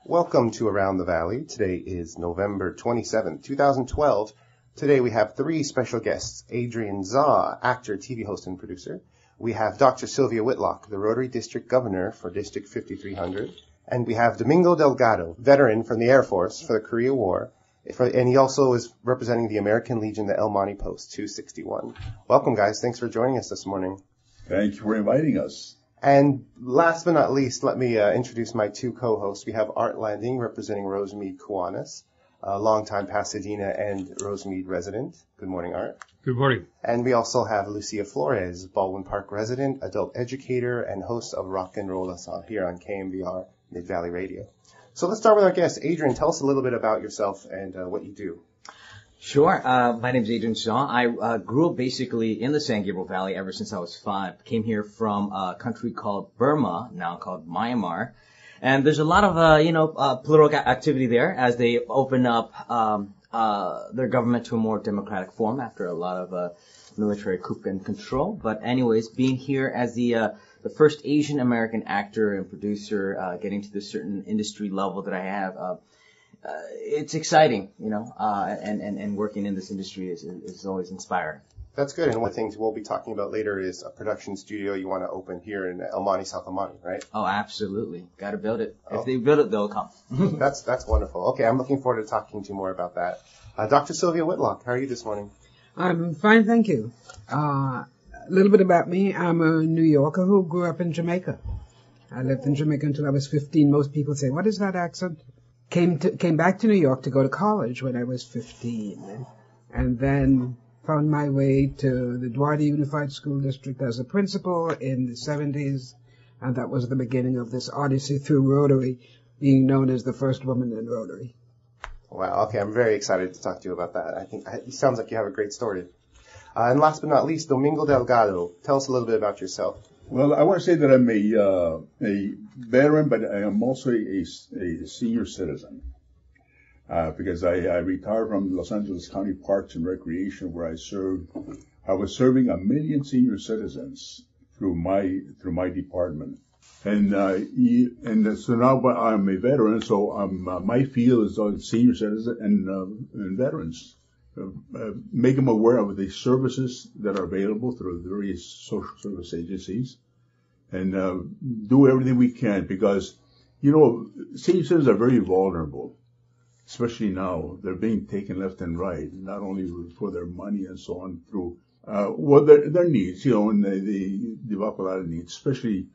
Welcome to Around the Valley. Today is November 27th, 2012. Today we have three special guests. Adrian Zaw, actor, TV host, and producer. We have Dr. Sylvia Whitlock, the Rotary District Governor for District 5300. And we have Domingo Delgado, veteran from the Air Force for the Korea War. And he also is representing the American Legion, the El Monte Post 261. Welcome, guys. Thanks for joining us this morning. Thank you for inviting us. And last but not least, let me introduce my two co-hosts. We have Art Landing, representing Rosemead, Kiwanis, a longtime Pasadena and Rosemead resident. Good morning, Art. Good morning. And we also have Lucia Flores, Baldwin Park resident, adult educator, and host of Rock and Roll Us here on KMVR Mid-Valley Radio. So let's start with our guest. Adrian, tell us a little bit about yourself and what you do. Sure. My name is Adrian Zaw. I grew up basically in the San Gabriel Valley ever since I was 5. Came here from a country called Burma, now called Myanmar. And there's a lot of, political activity there as they open up their government to a more democratic form after a lot of military coup and control. But anyways, being here as the first Asian American actor and producer, getting to the certain industry level that I have, it's exciting, and working in this industry is always inspiring. That's good. And one of the things we'll be talking about later is a production studio you want to open here in El Monte, South El Monte, right? Oh, absolutely. Got to build it. If they build it, they'll come. That's wonderful. Okay, I'm looking forward to talking to you more about that. Dr. Sylvia Whitlock, how are you this morning? I'm fine, thank you. A little bit about me. I'm a New Yorker who grew up in Jamaica. I lived in Jamaica until I was 15. Most people say, what is that accent? Came back to New York to go to college when I was 15. And then found my way to the Duarte Unified School District as a principal in the 70s. And that was the beginning of this odyssey through Rotary, being known as the first woman in Rotary. Wow, okay, I'm very excited to talk to you about that. I think it sounds like you have a great story. And last but not least, Domingo Delgado. Tell us a little bit about yourself. Well, I want to say that I'm a veteran, but I am also a senior citizen. Because I retired from Los Angeles County Parks and Recreation, where I was serving 1 million senior citizens through my department. And so now I'm a veteran, so my field is on senior citizens and veterans. Make them aware of the services that are available through the various social service agencies, and do everything we can because, senior citizens are very vulnerable, especially now. They're being taken left and right, not only for their money and so on, through their needs, and they develop a lot of needs, especially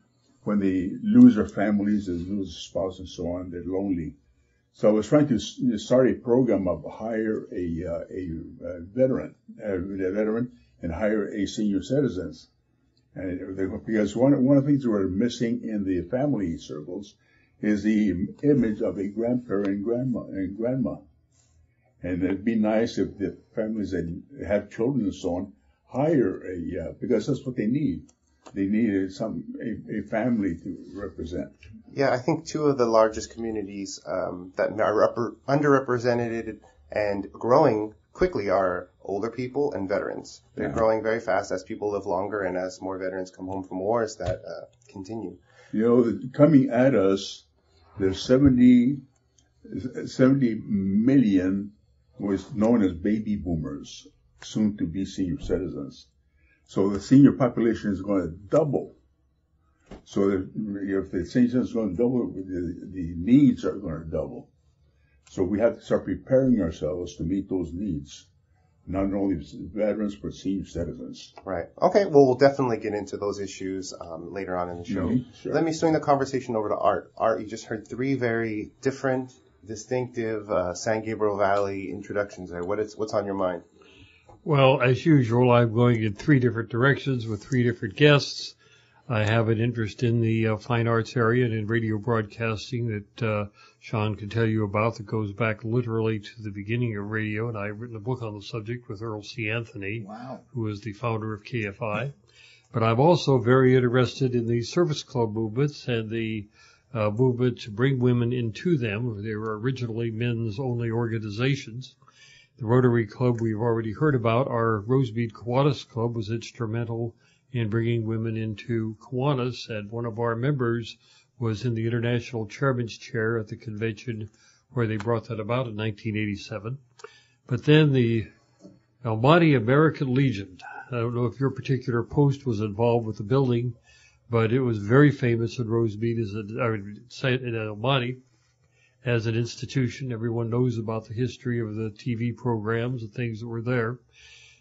when they lose their families, they lose a spouse and so on, they're lonely. So I was trying to start a program of hire a veteran and hire a senior citizens. And because one of the things we're missing in the family circles is the image of a grandparent and grandma. And it'd be nice if the families that have children and so on hire because that's what they need. They need a family to represent. Yeah, I think two of the largest communities that are underrepresented and growing quickly are older people and veterans. They're growing very fast as people live longer and as more veterans come home from wars that continue. Coming at us, there's 70 million was known as baby boomers, soon to be senior citizens. So the senior population is going to double. So if the senior is going to double, the needs are going to double. So we have to start preparing ourselves to meet those needs, not only veterans, but senior citizens. Right. Okay, well, we'll definitely get into those issues later on in the show. Mm-hmm. Sure. Let me swing the conversation over to Art. Art, you just heard three very different, distinctive San Gabriel Valley introductions there. What's on your mind? Well, as usual, I'm going in three different directions with three different guests. I have an interest in the fine arts area and in radio broadcasting that Sean can tell you about that goes back literally to the beginning of radio, and I've written a book on the subject with Earl C. Anthony, who is the founder of KFI. But I'm also very interested in the service club movements and the movement to bring women into them. They were originally men's-only organizations. The Rotary Club we've already heard about. Our Rosemead Kiwanis Club was instrumental in bringing women into Kiwanis, and one of our members was in the International Chairman's Chair at the convention where they brought that about in 1987. But then the Monte American Legion, I don't know if your particular post was involved with the building, but it was very famous in Rosemead in El Monte as an institution. Everyone knows about the history of the TV programs and things that were there.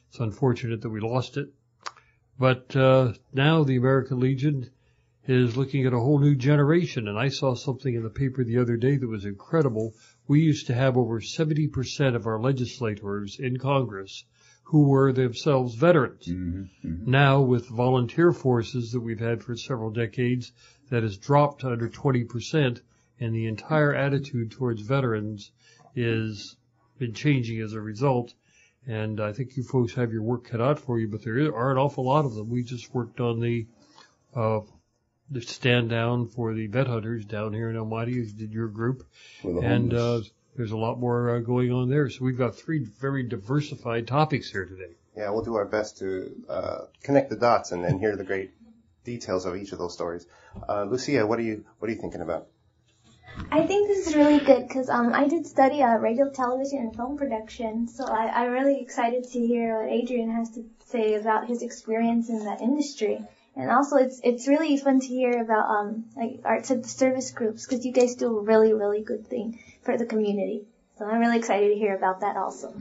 It's unfortunate that we lost it. But now the American Legion is looking at a whole new generation, and I saw something in the paper the other day that was incredible. We used to have over 70% of our legislators in Congress who were themselves veterans. Now, with volunteer forces that we've had for several decades, that has dropped to under 20%, and the entire attitude towards veterans is been changing as a result. And I think you folks have your work cut out for you, but there are an awful lot of them. We just worked on the stand down for the vet hunters down here in El Monte, as did your group. And there's a lot more going on there. So we've got 3 very diversified topics here today. Yeah, we'll do our best to connect the dots and hear the great details of each of those stories. Lucia, what are you thinking about? I think this is really good because I did study radio, television, and film production, so I'm really excited to hear what Adrian has to say about his experience in that industry. And also, it's really fun to hear about like arts and service groups because you guys do a really, really good thing for the community. So I'm really excited to hear about that also.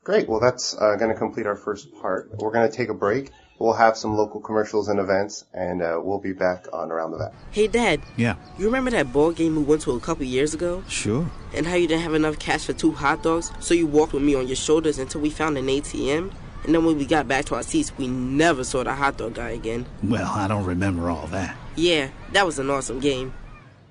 Great. Well, that's going to complete our first part. We're going to take a break. We'll have some local commercials and events, and we'll be back on Around the Vat. Hey, Dad. Yeah? You remember that ball game we went to a couple years ago? Sure. And how you didn't have enough cash for 2 hot dogs, so you walked with me on your shoulders until we found an ATM? And then when we got back to our seats, we never saw the hot dog guy again. Well, I don't remember all that. Yeah, that was an awesome game.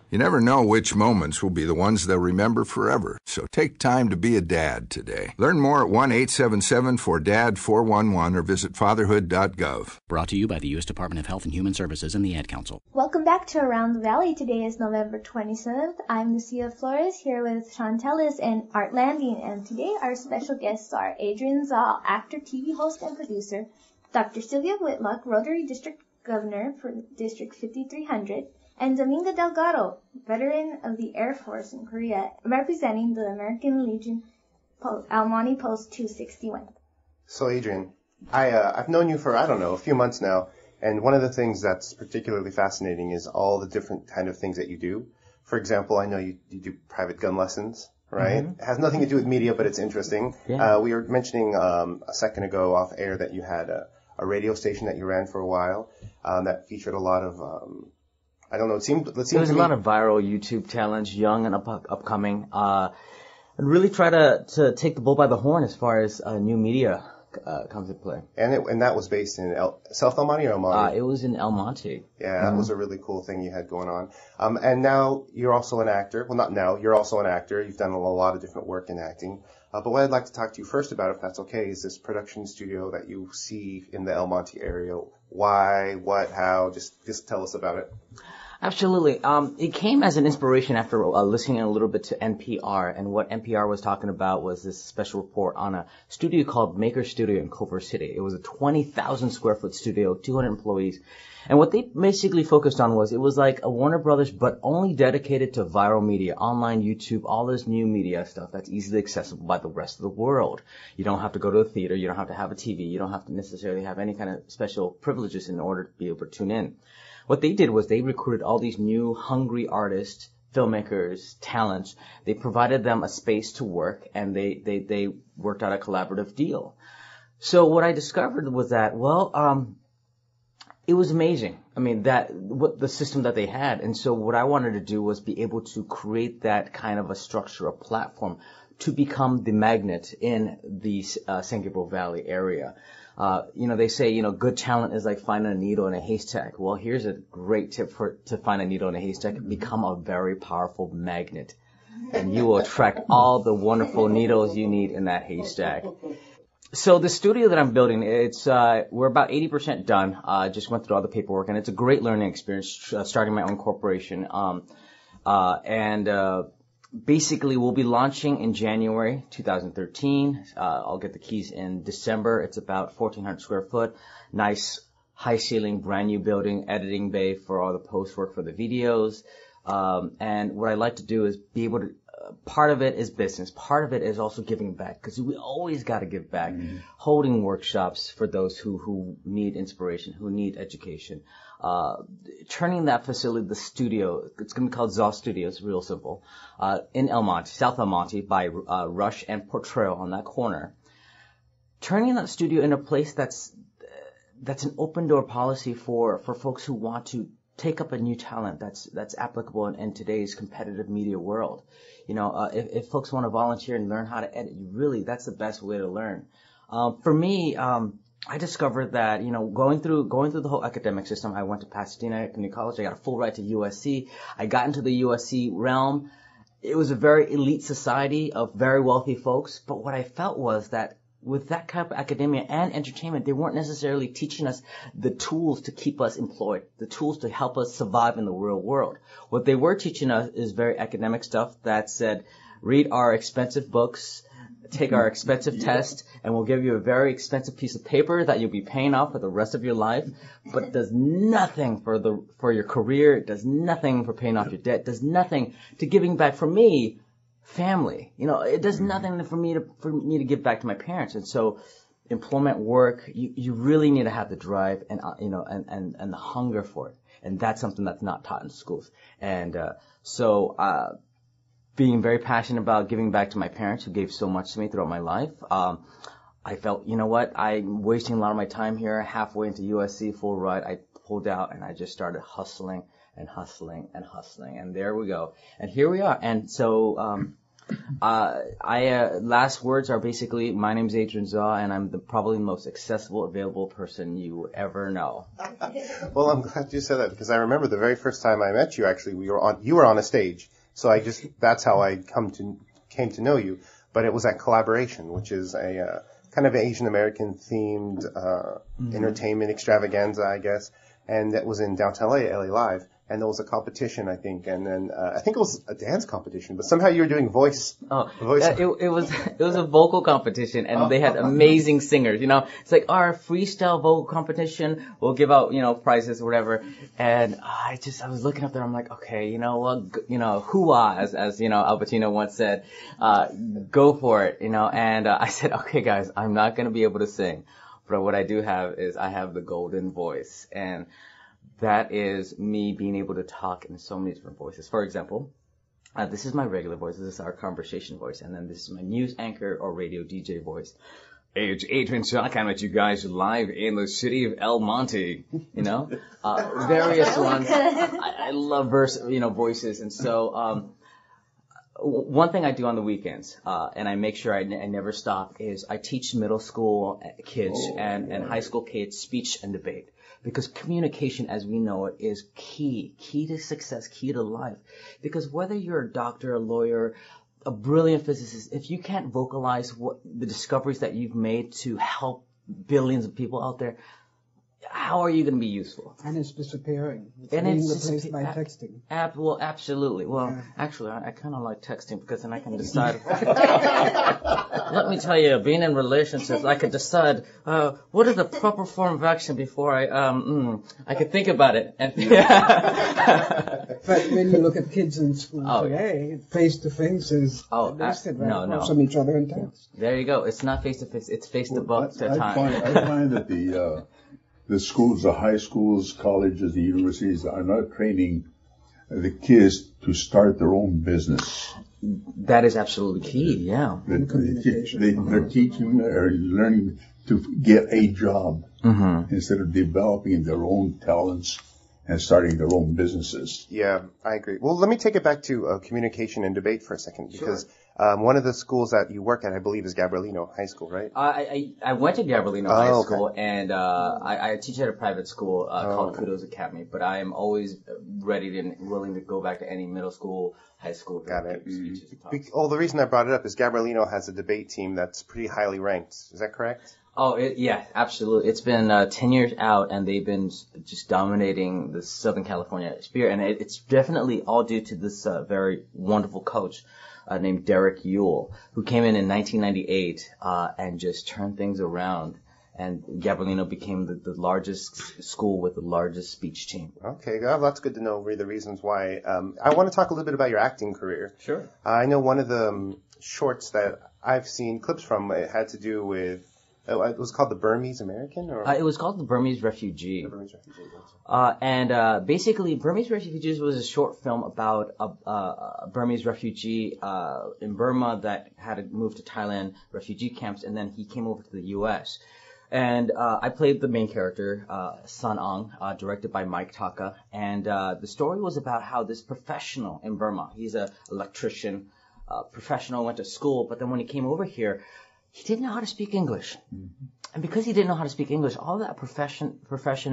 You never know which moments will be the ones they'll remember forever. So take time to be a dad today. Learn more at 1-877-4DAD-411 or visit fatherhood.gov. Brought to you by the U.S. Department of Health and Human Services and the Ad Council. Welcome back to Around the Valley. Today is November 27th. I'm Lucia Flores here with Sean Tellis and Art Landing. And today our special guests are Adrian Zaw, actor, TV host, and producer, Dr. Sylvia Whitlock, Rotary District Governor for District 5300, and Domingo Delgado, veteran of the Air Force in Korea, representing the American Legion El Monte Post 261. So, Adrian, I've known you for, a few months now, and one of the things that's particularly fascinating is all the different kind of things that you do. For example, I know you do private gun lessons, right? It has nothing to do with media, but it's interesting. Yeah. We were mentioning a second ago off air that you had a radio station that you ran for a while that featured a lot of... it seemed there was a lot of viral YouTube talents, young and upcoming, and really try to take the bull by the horn as far as new media comes into play. And that was based in South El Monte or El Monte? It was in El Monte. Yeah, that was a really cool thing you had going on. And now you're also an actor. Well, not now. You're also an actor. You've done a lot of different work in acting. But what I'd like to talk to you first about, if that's okay, is this production studio that you see in the El Monte area. Why, what, how? Just tell us about it. Absolutely. It came as an inspiration after listening a little bit to NPR, and what NPR was talking about was this special report on a studio called Maker Studio in Culver City. It was a 20,000 square foot studio, 200 employees, and what they basically focused on was it was like a Warner Brothers, but only dedicated to viral media, online, YouTube, all this new media stuff that's easily accessible by the rest of the world. You don't have to go to a theater, you don't have to have a TV, you don't have to necessarily have any kind of special privileges in order to be able to tune in. What they did was they recruited all these new hungry artists, filmmakers, talents. They provided them a space to work, and they worked out a collaborative deal. So what I discovered was that, it was amazing. I mean, what the system that they had. And so what I wanted to do was be able to create that kind of a structure, a platform to become the magnet in the San Gabriel Valley area. They say, good talent is like finding a needle in a haystack. Well, here's a great tip to find a needle in a haystack. Become a very powerful magnet, and you will attract all the wonderful needles you need in that haystack. So the studio that I'm building, we're about 80% done. Just went through all the paperwork, and it's a great learning experience, starting my own corporation. Basically, we'll be launching in January 2013. I'll get the keys in December. It's about 1,400 square foot. Nice high ceiling, brand new building, editing bay for all the post work for the videos. And what I like to do is be able to, part of it is business. Part of it is also giving back, because we always got to give back. Holding workshops for those who need inspiration, who need education. Turning that facility, the studio, it's going to be called Zaw Studios, real simple, in El Monte, South El Monte, by Rush and Port Trail on that corner. Turning that studio in a place that's an open door policy for folks who want to take up a new talent that's applicable in today's competitive media world. You know, if folks want to volunteer and learn how to edit, that's the best way to learn. For me, I discovered that, you know, going through the whole academic system, I went to Pasadena Community College. I got a full ride to USC. I got into the USC realm. It was a very elite society of very wealthy folks. But what I felt was that with that kind of academia and entertainment, they weren't necessarily teaching us the tools to keep us employed, the tools to help us survive in the real world. What they were teaching us is very academic stuff that said, read our expensive books, take our expensive test, and we'll give you a very expensive piece of paper that you'll be paying off for the rest of your life, but it does nothing for your career, it does nothing for paying off your debt, it does nothing to giving back. For me, family, you know, it does nothing for me to give back to my parents. And so employment work, you really need to have the drive and and the hunger for it. And that's something that's not taught in schools. And so being very passionate about giving back to my parents who gave so much to me throughout my life, I felt, you know what, I'm wasting a lot of my time here. Halfway into USC, full ride, I pulled out and I just started hustling and hustling and hustling. And there we go. And here we are. And so, last words are basically, my name's Adrian Zaw, and I'm probably the most accessible, available person you ever know. Well, I'm glad you said that, because I remember the very first time I met you, actually, you were on a stage. So that's how I came to know you. But it was at Collaboration, which is a, kind of Asian American themed, entertainment extravaganza, I guess. And that was in downtown LA Live. And there was a competition, I think, and then I think it was a dance competition, but somehow you were doing voice. It was a vocal competition, and they had amazing singers. You know, it's like our freestyle vocal competition. We'll give out, you know, prizes or whatever. And I was looking up there. I'm like, okay, you know what, hoo-ah, as you know, Al Pacino once said, go for it, you know. And I said, okay, guys, I'm not gonna be able to sing, but what I do have is I have the golden voice, and that is me being able to talk in so many different voices. For example, this is my regular voice. This is our conversation voice. And then this is my news anchor or radio DJ voice. Hey, it's Adrian Zaw coming at you guys live in the city of El Monte. You know, various ones. I love voices. And so, one thing I do on the weekends, and I make sure I never stop, is I teach middle school kids and high school kids speech and debate. Because communication, as we know it, is key to success, key to life. Because whether you're a doctor, a lawyer, a brilliant physicist, if you can't vocalize the discoveries that you've made to help billions of people out there, how are you going to be useful? And it's disappearing. It's being replaced by texting. Well, absolutely. Well, yeah. Actually, I kind of like texting because then I can decide. Let me tell you, being in relationships, I could decide what is the proper form of action before I could think about it. And But when you look at kids in school today, face to face is they sit right across from each other and text. There you go. It's not face to face. It's face to book to time. I find that the schools, the high schools, colleges, the universities are not training the kids to start their own business. That is absolutely key, yeah. They're teaching or learning to get a job instead of developing their own talents and starting their own businesses. Yeah, I agree. Well, let me take it back to communication and debate for a second, because one of the schools that you work at, I believe, is Gabrielino High School, right? I went to Gabrielino High School, and I teach at a private school called Kudos Academy, but I am always ready and willing to go back to any middle school, high school. Got it. The reason I brought it up is Gabrielino has a debate team that's pretty highly ranked. Is that correct? Yeah, absolutely. It's been 10 years out, and they've been just dominating the Southern California sphere, and it's definitely all due to this very wonderful coach named Derek Yule, who came in 1998 and just turned things around. And Gabrielino became the largest school with the largest speech team. Okay, that's good to know the reasons why. I want to talk a little bit about your acting career. Sure. I know one of the shorts that I've seen clips from, it had to do with, it was called the Burmease-American? Or? It was called the Burmese Refugee. The Burmese Refugee. Basically, Burmese Refugees was a short film about a Burmese refugee in Burma that had to move to Thailand refugee camps, and then he came over to the U.S. And I played the main character, Sun Ong, directed by Mike Taka. And the story was about how this professional in Burma, he's an electrician, professional, went to school, but then when he came over here, he didn't know how to speak English. Mm-hmm. And because he didn't know how to speak English, all that profession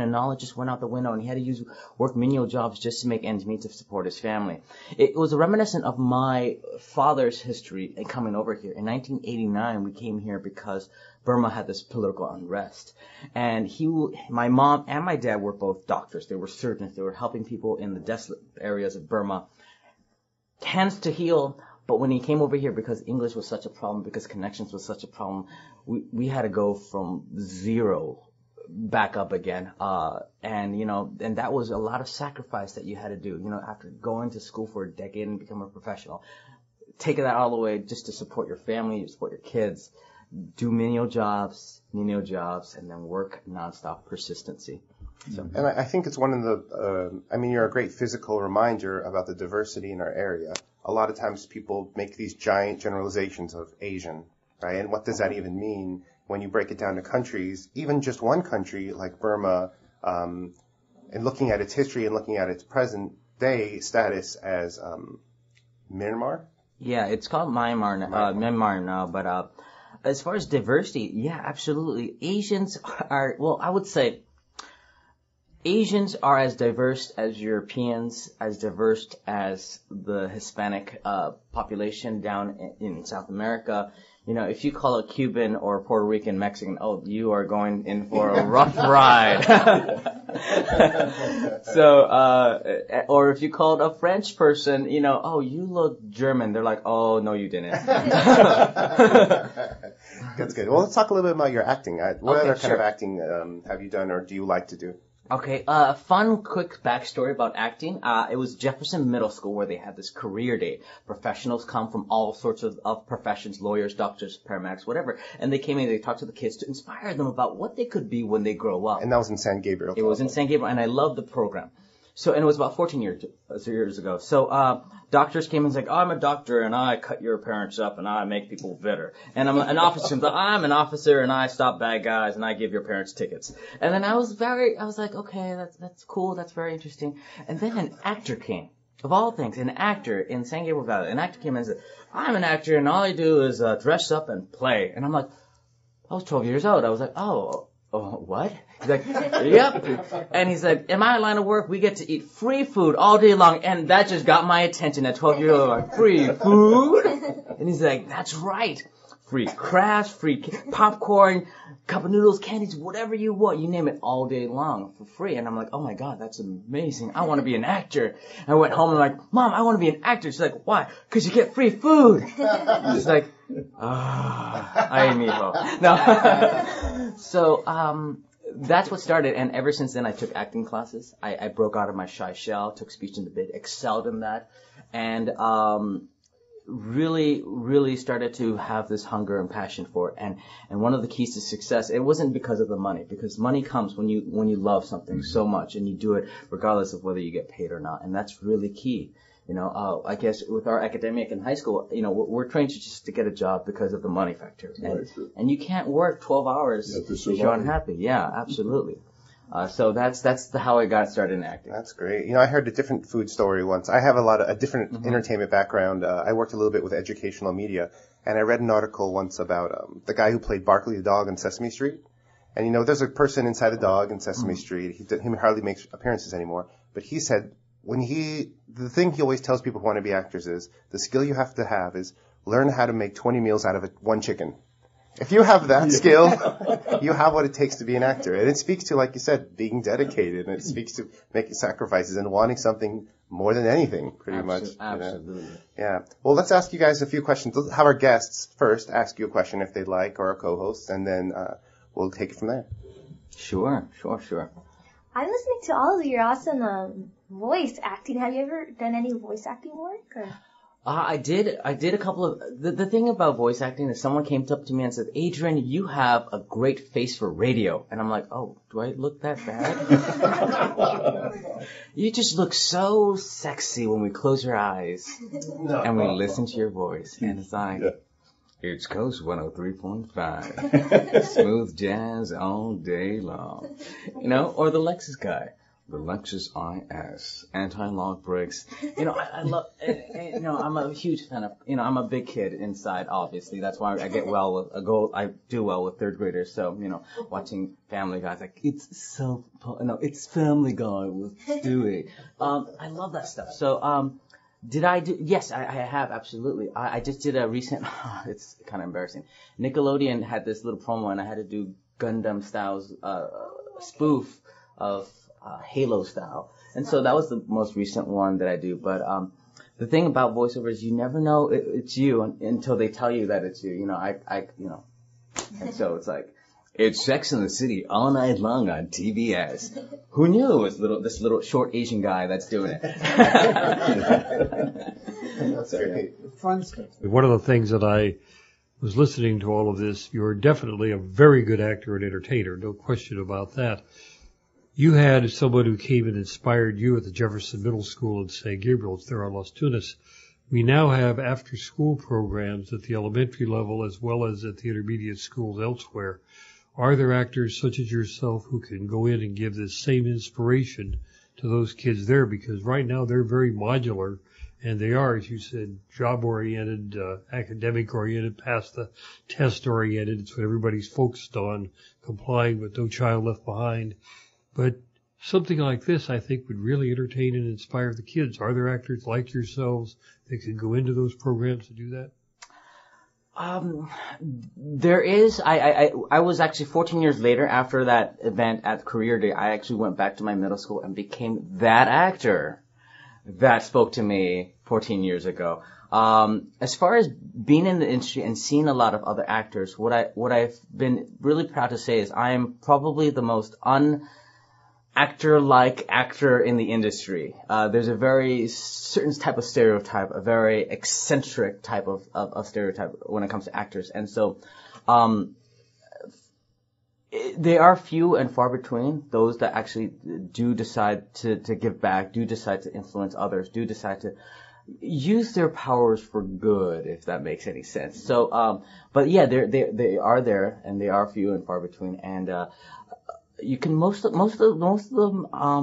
and knowledge just went out the window, and he had to work menial jobs just to make ends meet to support his family. It was reminiscent of my father's history in coming over here. In 1989, we came here because Burma had this political unrest. And my mom and my dad were both doctors. They were surgeons. They were helping people in the desolate areas of Burma. Hands to heal. But when he came over here, because English was such a problem, because connections was such a problem, we had to go from zero back up again. And that was a lot of sacrifice that you had to do, after going to school for a decade and become a professional. Taking that all the way just to support your family, support your kids, do menial jobs, and then work nonstop, persistency. So. And I think it's one of the, you're a great physical reminder about the diversity in our area. A lot of times people make these giant generalizations of Asian, right? And what does that even mean when you break it down to countries, even just one country like Burma, and looking at its history and looking at its present day status as Myanmar? Yeah, it's called Myanmar now, but as far as diversity, yeah, absolutely. Asians are as diverse as Europeans, as diverse as the Hispanic population down in South America. If you call a Cuban or Puerto Rican Mexican, you are going in for a rough ride. Or if you called a French person, you look German. They're like, oh, no, you didn't. That's good. Well, let's talk a little bit about your acting. What other kind of acting have you done or do you like to do? Okay, fun, quick backstory about acting. It was Jefferson Middle School where they had this career day. Professionals come from all sorts of professions, lawyers, doctors, paramedics, whatever. And they came in, they talked to the kids to inspire them about what they could be when they grow up. And that was in San Gabriel. It was in San Gabriel, and I loved the program. And it was about 14 years ago. So, doctors came and said, I'm a doctor and I cut your parents up and I make people bitter. And I'm an officer, I'm an officer and I stop bad guys and I give your parents tickets. And then I was like, okay, that's cool. That's very interesting. And then an actor came. Of all things, an actor in San Gabriel Valley, an actor came in and said, I'm an actor and all I do is dress up and play. And I'm like, I was 12 years old. I was like, oh, what? He's like, yep. And he's like, in my line of work, we get to eat free food all day long. And that just got my attention at 12 years old. I'm like, free food? And he's like, that's right. Free crafts, free popcorn, cup of noodles, candies, whatever you want. You name it all day long for free. And I'm like, oh my God, that's amazing. I want to be an actor. And I went home and I'm like, Mom, I want to be an actor. She's like, why? Because you get free food. She's like, ay, mijo. No. So, that's what started. And ever since then, I took acting classes. I broke out of my shy shell, took speech in the bit, excelled in that. And, really started to have this hunger and passion for it. And one of the keys to success, it wasn't because of the money, because money comes when you love something so much and you do it regardless of whether you get paid or not. And that's really key. I guess with our academic in high school, we're trained to get a job because of the money factor. And you can't work 12 hours if you're unhappy. Yeah, absolutely. So that's how I got started in acting. That's great. I heard a different food story once. I have a different entertainment background. I worked a little bit with educational media, and I read an article once about the guy who played Barkley the dog on Sesame Street. And there's a person inside the dog in Sesame Street. He hardly makes appearances anymore. But he said the thing he always tells people who want to be actors is the skill you have to have is learn how to make 20 meals out of one chicken. If you have that skill, you have what it takes to be an actor. And it speaks to, like you said, being dedicated. And it speaks to making sacrifices and wanting something more than anything, pretty much. Absolutely. Yeah. Well, let's ask you guys a few questions. Let's have our guests first ask you a question if they'd like, or our co-hosts. And then we'll take it from there. Sure. I'm listening to all of your awesome voice acting. Have you ever done any voice acting work? Or? I did a couple of, the thing about voice acting is someone came up to me and said, Adrian, you have a great face for radio. And I'm like, oh, do I look that bad? You just look so sexy when we close our eyes and we listen to your voice. And it's like, it's Coast 103.5. Smooth jazz all day long. Or the Lexus guy. The Lexus IS, anti-lock brakes. I love, I'm a huge fan of, I'm a big kid inside, obviously. That's why I get well with, I do well with third graders. So, watching Family Guy, it's it's Family Guy with Stewie. I love that stuff. So, did I do, yes, I have, absolutely. I just did a recent, it's kind of embarrassing. Nickelodeon had this little promo and I had to do Gundam Styles, spoof of, Halo style. And so that was the most recent one that I do. But the thing about voiceover is you never know it's you until they tell you that it's you. And so it's like, it's Sex in the City all night long on TBS. Who knew it was this little short Asian guy that's doing it? That's great. Fun stuff. One of the things that I was listening to all of this, you're definitely a very good actor and entertainer, no question about that. You had someone who came and inspired you at the Jefferson Middle School in San Gabriel, there on Las Tunas. We now have after-school programs at the elementary level as well as at the intermediate schools elsewhere. Are there actors such as yourself who can go in and give this same inspiration to those kids there? Because right now they're very modular, and they are, as you said, job-oriented, academic-oriented, past the test-oriented. It's what everybody's focused on, complying with No Child Left Behind. But something like this, I think, would really entertain and inspire the kids. Are there actors like yourselves that could go into those programs to do that? There is. I was actually 14 years later after that event at Career Day. I actually went back to my middle school and became that actor that spoke to me 14 years ago. As far as being in the industry and seeing a lot of other actors, what I've been really proud to say is I am probably the most actor-like actor in the industry. There's a very certain type of stereotype, a very eccentric type of stereotype when it comes to actors. And so, they are few and far between, those that actually do decide to give back, do decide to influence others, do decide to use their powers for good, if that makes any sense. So, but yeah, they are there, and they are few and far between. And, you can most of them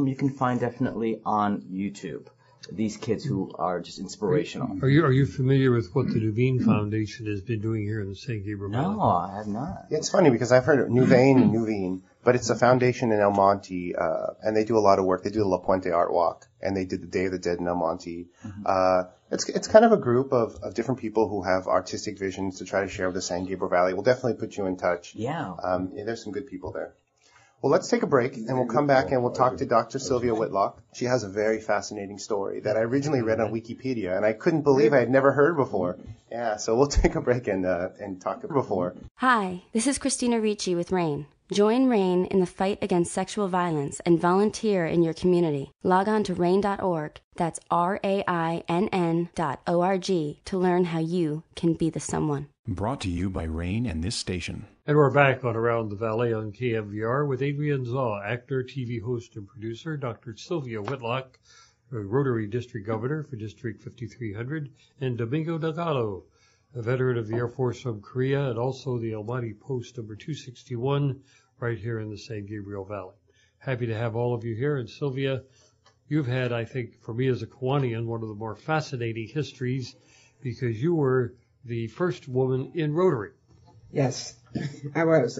you can find definitely on YouTube. These kids who are just inspirational. Are you familiar with what the Nuveen Foundation has been doing here in the San Gabriel Valley? No, I have not. Yeah, it's funny because I've heard of Nuveen, but it's a foundation in El Monte, and they do a lot of work. They do the La Puente Art Walk, and they did the Day of the Dead in El Monte. Mm-hmm. It's kind of a group of different people who have artistic visions to try to share with the San Gabriel Valley. We'll definitely put you in touch. Yeah. There's some good people there. Well, let's take a break, and we'll come back and we'll talk to Dr. Sylvia Whitlock. She has a very fascinating story that I originally read on Wikipedia, and I couldn't believe I had never heard before. Yeah, so we'll take a break and talk before. Hi, this is Christina Ricci with RAIN. Join RAIN in the fight against sexual violence and volunteer in your community. Log on to RAIN.org, that's RAINN.org, to learn how you can be the someone. Brought to you by RAIN and this station. And we're back on Around the Valley on KMVR with Adrian Zaw, actor, TV host, and producer, Dr. Sylvia Whitlock, Rotary District Governor for District 5300, and Domingo Delgado, a veteran of the Air Force from Korea and also the El Monte Post number 261 right here in the San Gabriel Valley. Happy to have all of you here. And Sylvia, you've had, I think, for me as a Kiwanian, one of the more fascinating histories because you were the first woman in Rotary. Yes, I was.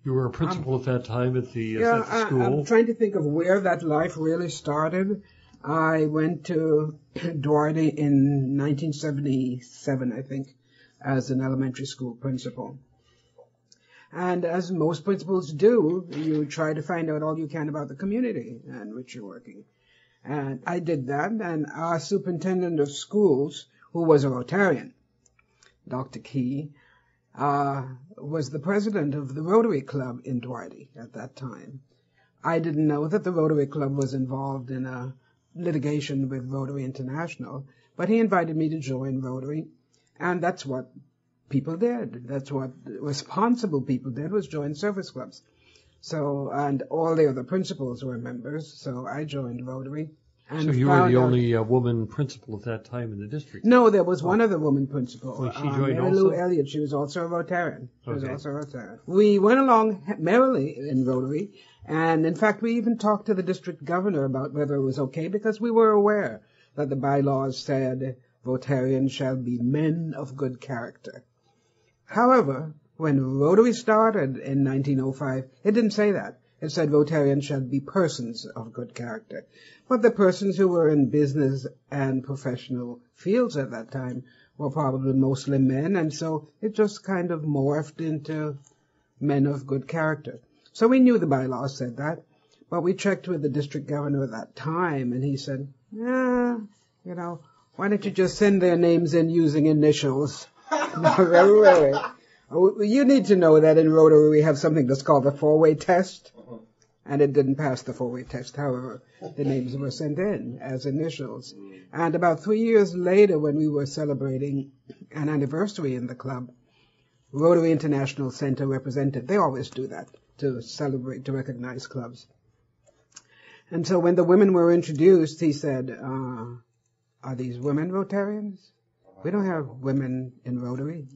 You were a principal at that time at the school. I'm trying to think of where that life really started. I went to Duarte in 1977, I think, as an elementary school principal. And as most principals do, you try to find out all you can about the community in which you're working. And I did that, and our superintendent of schools, who was a Rotarian, Dr. Key, was the president of the Rotary Club in Dwighty at that time. I didn't know that the Rotary Club was involved in a litigation with Rotary International, but he invited me to join Rotary, and that's what people did. That's what responsible people did, was join service clubs. So, and all the other principals were members, so I joined Rotary. And so you were the only woman principal at that time in the district? No, there was one other woman principal. Was she joined Mary also? Lou Elliott. She was also a Rotarian. We went along merrily in Rotary, and in fact we even talked to the district governor about whether it was okay, because we were aware that the bylaws said Rotarians shall be men of good character. However, when Rotary started in 1905, it didn't say that. It said Rotarians shall be persons of good character. But the persons who were in business and professional fields at that time were probably mostly men, and so it just kind of morphed into men of good character. So we knew the bylaws said that, but we checked with the district governor at that time, and he said, why don't you just send their names in using initials? No, really. You need to know that in Rotary we have something that's called the four-way test, and it didn't pass the four-way test. However, the names were sent in as initials. And about 3 years later, when we were celebrating an anniversary in the club, Rotary International sent a representative. They always do that, to celebrate, to recognize clubs. And so when the women were introduced, he said, are these women Rotarians? We don't have women in Rotary.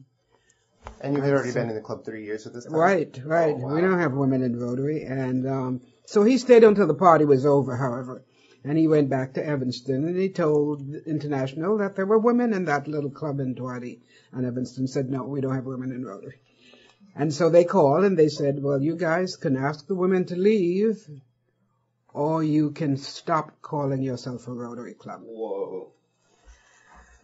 And you had already been in the club 3 years at this time? Right. Oh, wow. We don't have women in Rotary. And so he stayed until the party was over, however. And he went back to Evanston, and he told International that there were women in that little club in Dwighty. And Evanston said, no, we don't have women in Rotary. And so they called, and they said, well, you guys can ask the women to leave, or you can stop calling yourself a Rotary Club. Whoa.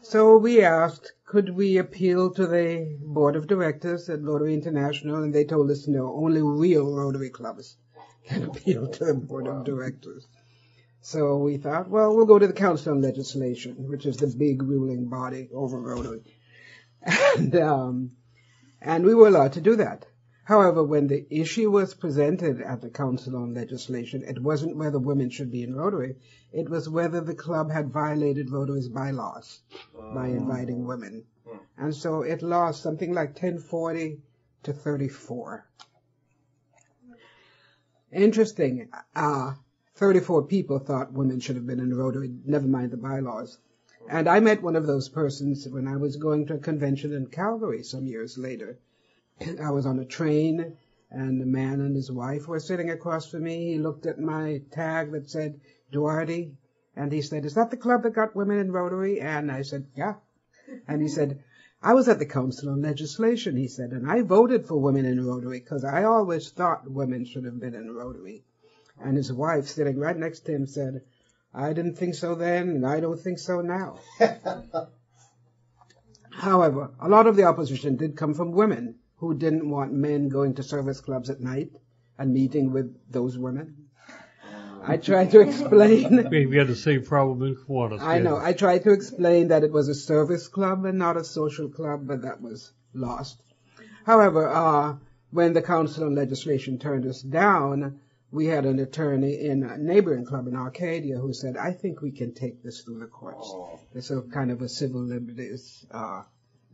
So we asked, could we appeal to the board of directors at Rotary International, and they told us no, only real Rotary clubs can appeal to the board of directors. So we thought, well, we'll go to the Council on Legislation, which is the big ruling body over Rotary. And we were allowed to do that. However, when the issue was presented at the Council on Legislation, it wasn't whether women should be in Rotary, it was whether the club had violated Rotary's bylaws by inviting women. And so it lost something like 1040 to 34. Interesting, 34 people thought women should have been in Rotary, never mind the bylaws. And I met one of those persons when I was going to a convention in Calgary some years later. I was on a train, and a man and his wife were sitting across from me. He looked at my tag that said Duarte, and he said, is that the club that got women in Rotary? And I said, yeah. And he said, I was at the Council on Legislation, he said, and I voted for women in Rotary because I always thought women should have been in Rotary. And his wife, sitting right next to him, said, I didn't think so then, and I don't think so now. However, a lot of the opposition did come from women who didn't want men going to service clubs at night and meeting with those women. I tried to explain. We had the same problem in Kiwanis. I know. I tried to explain that it was a service club and not a social club, but that was lost. However, when the Council on Legislation turned us down, we had an attorney in a neighboring club in Arcadia who said, I think we can take this through the courts. It's a kind of a civil liberties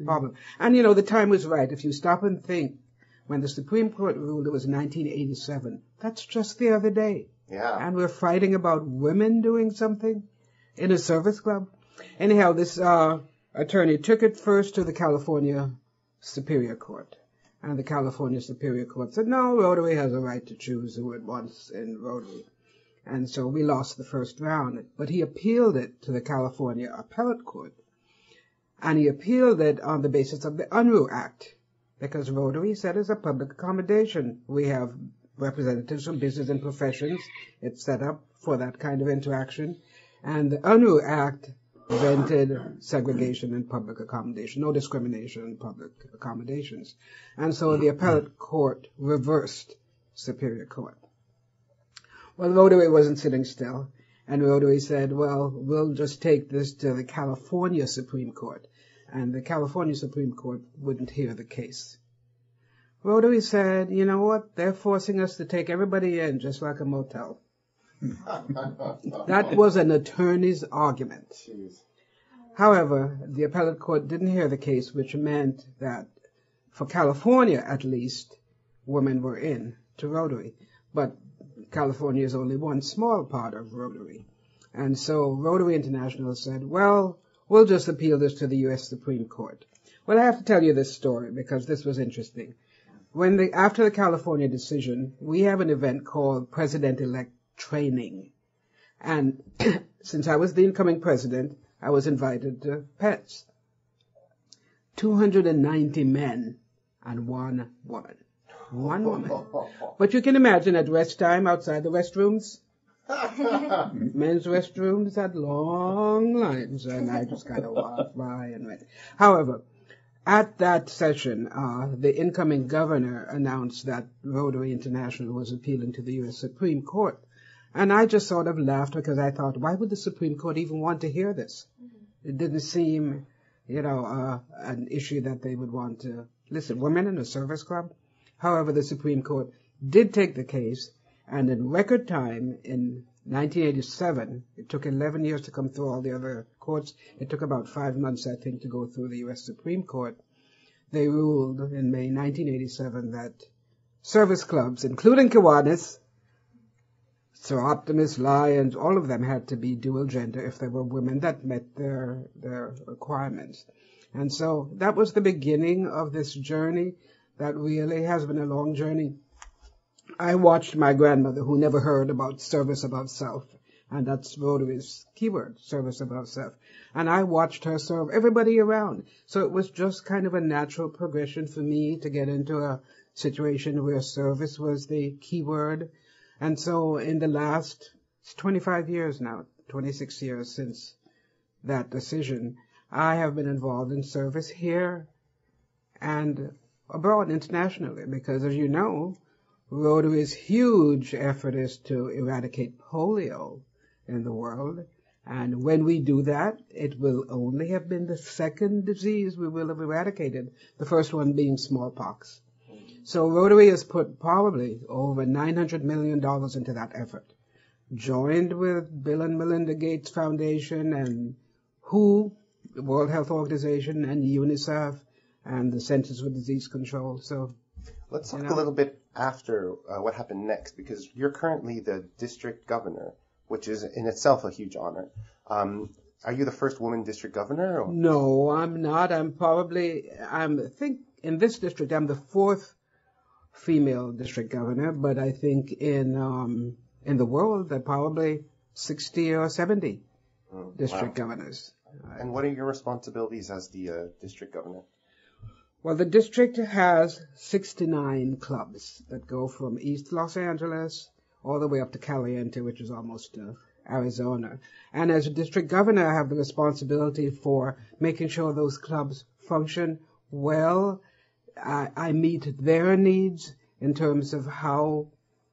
problem. And, you know, the time was right. If you stop and think, when the Supreme Court ruled it was 1987, that's just the other day. Yeah. And we're fighting about women doing something in a service club. Anyhow, this attorney took it first to the California Superior Court. And the California Superior Court said, no, Rotary has a right to choose who it wants in Rotary. And so we lost the first round. But he appealed it to the California Appellate Court. And he appealed it on the basis of the Unruh Act, because Rotary said it's a public accommodation. We have representatives from business and professions. It's set up for that kind of interaction. And the Unruh Act prevented segregation in public accommodation, no discrimination in public accommodations. And so the appellate court reversed Superior Court. Well, Rotary wasn't sitting still, and Rotary said, well, we'll just take this to the California Supreme Court. And the California Supreme Court wouldn't hear the case. Rotary said, you know what, they're forcing us to take everybody in just like a motel. That was an attorney's argument. Jeez. However, the appellate court didn't hear the case, which meant that for California, at least, women were in to Rotary. But California is only one small part of Rotary. And so Rotary International said, well, we'll just appeal this to the U.S. Supreme Court. Well, I have to tell you this story because this was interesting. After the California decision, we have an event called President-elect Training. And since I was the incoming president, I was invited to PETS. 290 men and one woman. One woman. But you can imagine at rest time outside the restrooms, men's restrooms had long lines, and I just kind of walked by and went. However, at that session, the incoming governor announced that Rotary International was appealing to the U.S. Supreme Court. And I just sort of laughed because I thought, why would the Supreme Court even want to hear this? It didn't seem, an issue that they would want to listen. Women in a service club? However, the Supreme Court did take the case, and in record time, in 1987, it took 11 years to come through all the other courts. It took about 5 months, I think, to go through the U.S. Supreme Court. They ruled in May 1987 that service clubs, including Kiwanis, Sir Optimus, Lions, all of them had to be dual gender if they were women that met their requirements. And so that was the beginning of this journey that really has been a long journey. I watched my grandmother, who never heard about service above self, and that's Rotary's keyword, service above self. And I watched her serve everybody around. So it was just kind of a natural progression for me to get into a situation where service was the keyword. And so in the last 25 years now, 26 years since that decision, I have been involved in service here and abroad internationally, because as you know, Rotary's huge effort is to eradicate polio in the world. And when we do that, it will only have been the second disease we will have eradicated, the first one being smallpox. So Rotary has put probably over $900 million into that effort, joined with Bill and Melinda Gates Foundation and WHO, the World Health Organization, and UNICEF, and the Centers for Disease Control. So let's talk a little bit after what happened next, because you're currently the district governor, which is in itself a huge honor. Are you the first woman district governor? Or? No, I'm not. I think in this district, I'm the fourth female district governor, but I think in the world, there are probably 60 or 70 district governors. And what are your responsibilities as the district governor? Well, the district has 69 clubs that go from East Los Angeles all the way up to Caliente, which is almost Arizona. And as a district governor, I have the responsibility for making sure those clubs function well. I meet their needs in terms of how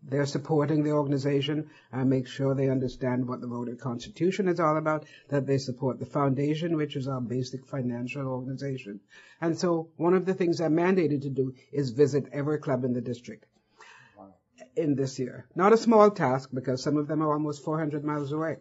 they're supporting the organization. I make sure they understand what the Rotary Constitution is all about, that they support the foundation, which is our basic financial organization. And so one of the things I'm mandated to do is visit every club in the district in this year. Not a small task, because some of them are almost 400 miles away.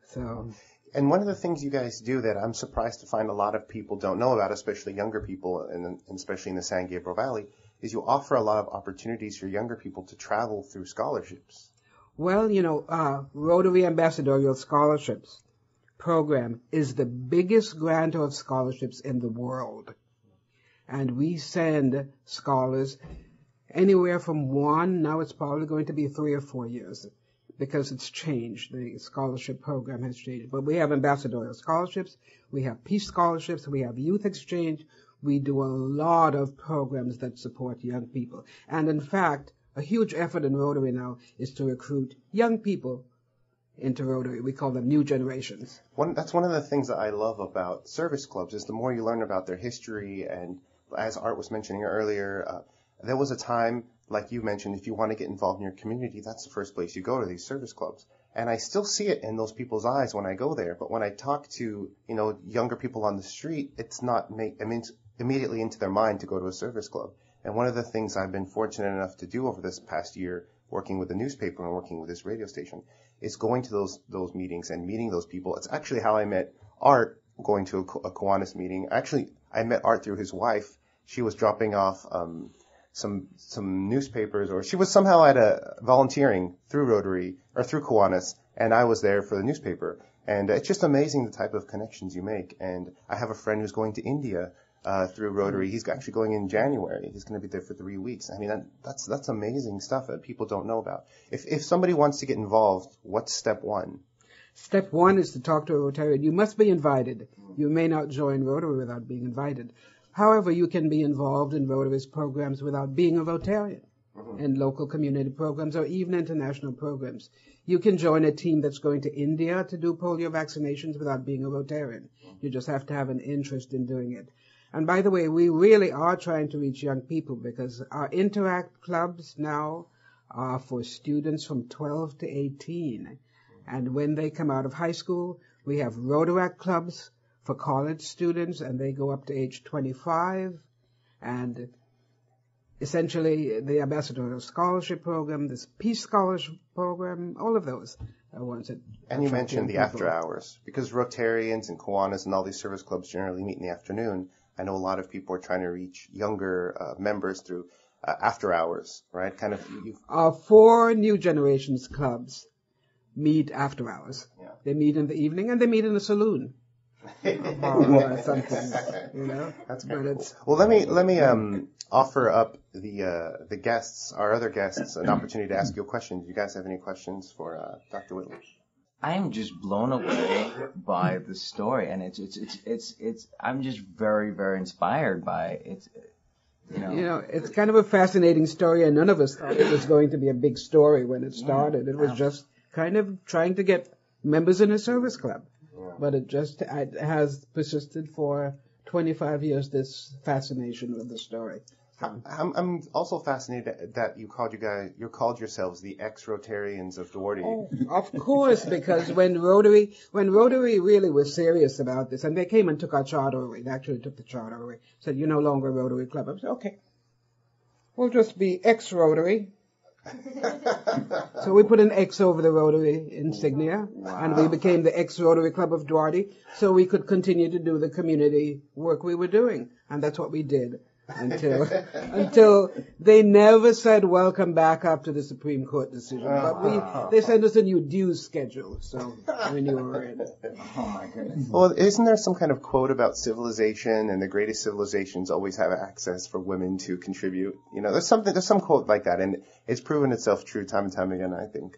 So. And one of the things you guys do that I'm surprised to find a lot of people don't know about, especially younger people, and especially in the San Gabriel Valley, is you offer a lot of opportunities for younger people to travel through scholarships. Well, Rotary Ambassadorial Scholarships program is the biggest grantor of scholarships in the world. And we send scholars anywhere from 1, now it's probably going to be 3 or 4 years, because it's changed. The scholarship program has changed. But we have ambassadorial scholarships, we have peace scholarships, we have youth exchange. We do a lot of programs that support young people. And in fact, a huge effort in Rotary now is to recruit young people into Rotary. We call them new generations. That's one of the things that I love about service clubs, is the more you learn about their history. And as Art was mentioning earlier, there was a time, like you mentioned, if you want to get involved in your community, that's the first place you go, to these service clubs. And I still see it in those people's eyes when I go there. But when I talk to, younger people on the street, it's not immediately into their mind to go to a service club. And one of the things I've been fortunate enough to do over this past year, working with the newspaper and working with this radio station, is going to those meetings and meeting those people. It's actually how I met Art, going to a Kiwanis meeting. Actually, I met Art through his wife. She was dropping off some newspapers, or she was somehow volunteering through Rotary or through Kiwanis, and I was there for the newspaper. And it's just amazing the type of connections you make. And I have a friend who's going to India through Rotary. He's actually going in January. He's going to be there for 3 weeks. I mean, that's amazing stuff that people don't know about. If somebody wants to get involved, what's step one? Step one is to talk to a Rotarian. You must be invited. You may not join Rotary without being invited. However, you can be involved in Rotary's programs without being a Rotarian, in local community programs or even international programs. You can join a team that's going to India to do polio vaccinations without being a Rotarian. You just have to have an interest in doing it. And by the way, we really are trying to reach young people, because our Interact clubs now are for students from 12 to 18. And when they come out of high school, we have Rotaract clubs for college students, and they go up to age 25. And essentially, the Ambassador Scholarship Program, this Peace Scholarship Program, all of those are ones that... And you mentioned the after hours, because Rotarians and Kiwanis and all these service clubs generally meet in the afternoon. I know a lot of people are trying to reach younger members through after hours, right? Kind of. Our 4 new generations clubs meet after hours. Yeah. They meet in the evening, and they meet in a saloon. Or something, you know. That's very cool. Well, let me offer up the guests, our other guests, an opportunity to ask you a question. Do you guys have any questions for Dr. Whitlock? I am just blown away by the story, and it's I'm just very, very inspired by it. You know, it's kind of a fascinating story, and none of us thought it was going to be a big story when it started. It was just kind of trying to get members in a service club. But it has persisted for 25 years, this fascination with the story. I'm also fascinated that you called yourselves the ex-Rotarians of Duarte. Oh, of course, because when Rotary really was serious about this, and they came and took our charter away, they actually took the charter away, said, you're no longer a Rotary club. I said, okay, we'll just be ex-Rotary. So we put an X over the Rotary insignia, and we became the ex-Rotary Club of Duarte, so we could continue to do the community work we were doing. And that's what we did until they never said welcome back after the Supreme Court decision. But they sent us a new dues schedule, so we knew we were in. Oh my goodness. Well, isn't there some kind of quote about civilization, and the greatest civilizations always have access for women to contribute? You know, there's some quote like that, and it's proven itself true time and time again, I think.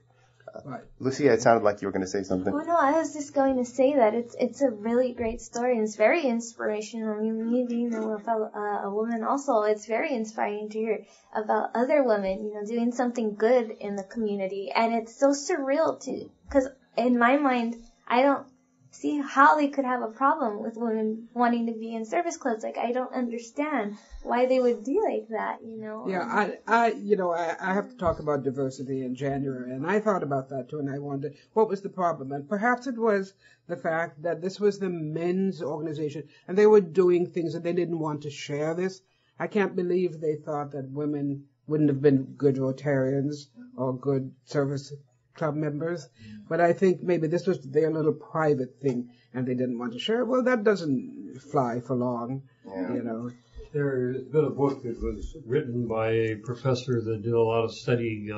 Right. Lucia, it sounded like you were going to say something. Oh no, I was just going to say that it's a really great story, and it's very inspirational. I mean, me being a woman also, it's very inspiring to hear about other women, you know, doing something good in the community. And it's so surreal too, because in my mind, I don't see how they could have a problem with women wanting to be in service clubs. Like, I don't understand why they would be like that, you know. Yeah, I have to talk about diversity in January, and I thought about that too, and I wondered what was the problem. And perhaps it was the fact that this was the men's organization, and they were doing things that they didn't want to share this. I can't believe they thought that women wouldn't have been good Rotarians or good service club members, but I think maybe this was their little private thing, and they didn't want to share it. Well, that doesn't fly for long, you know. There's been a book that was written by a professor that did a lot of studying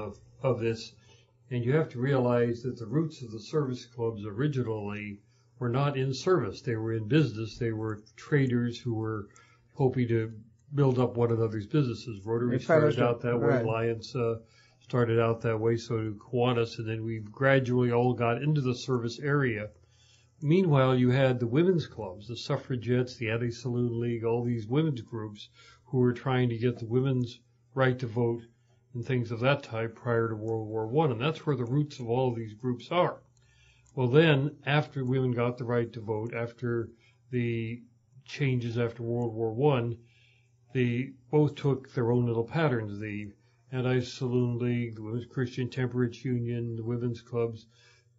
of this, and you have to realize that the roots of the service clubs originally were not in service. They were in business. They were traders who were hoping to build up one another's businesses. Rotary started out that way. Alliance started out that way, so did Kiwanis, and then we gradually all got into the service area. Meanwhile, you had the women's clubs, the suffragettes, the Anti-Saloon League, all these women's groups who were trying to get the women's right to vote and things of that type prior to World War I, and that's where the roots of all of these groups are. Well, then, after women got the right to vote, after the changes after World War I, they both took their own little patterns. The Anti-Saloon League, the Women's Christian Temperance Union, the women's clubs,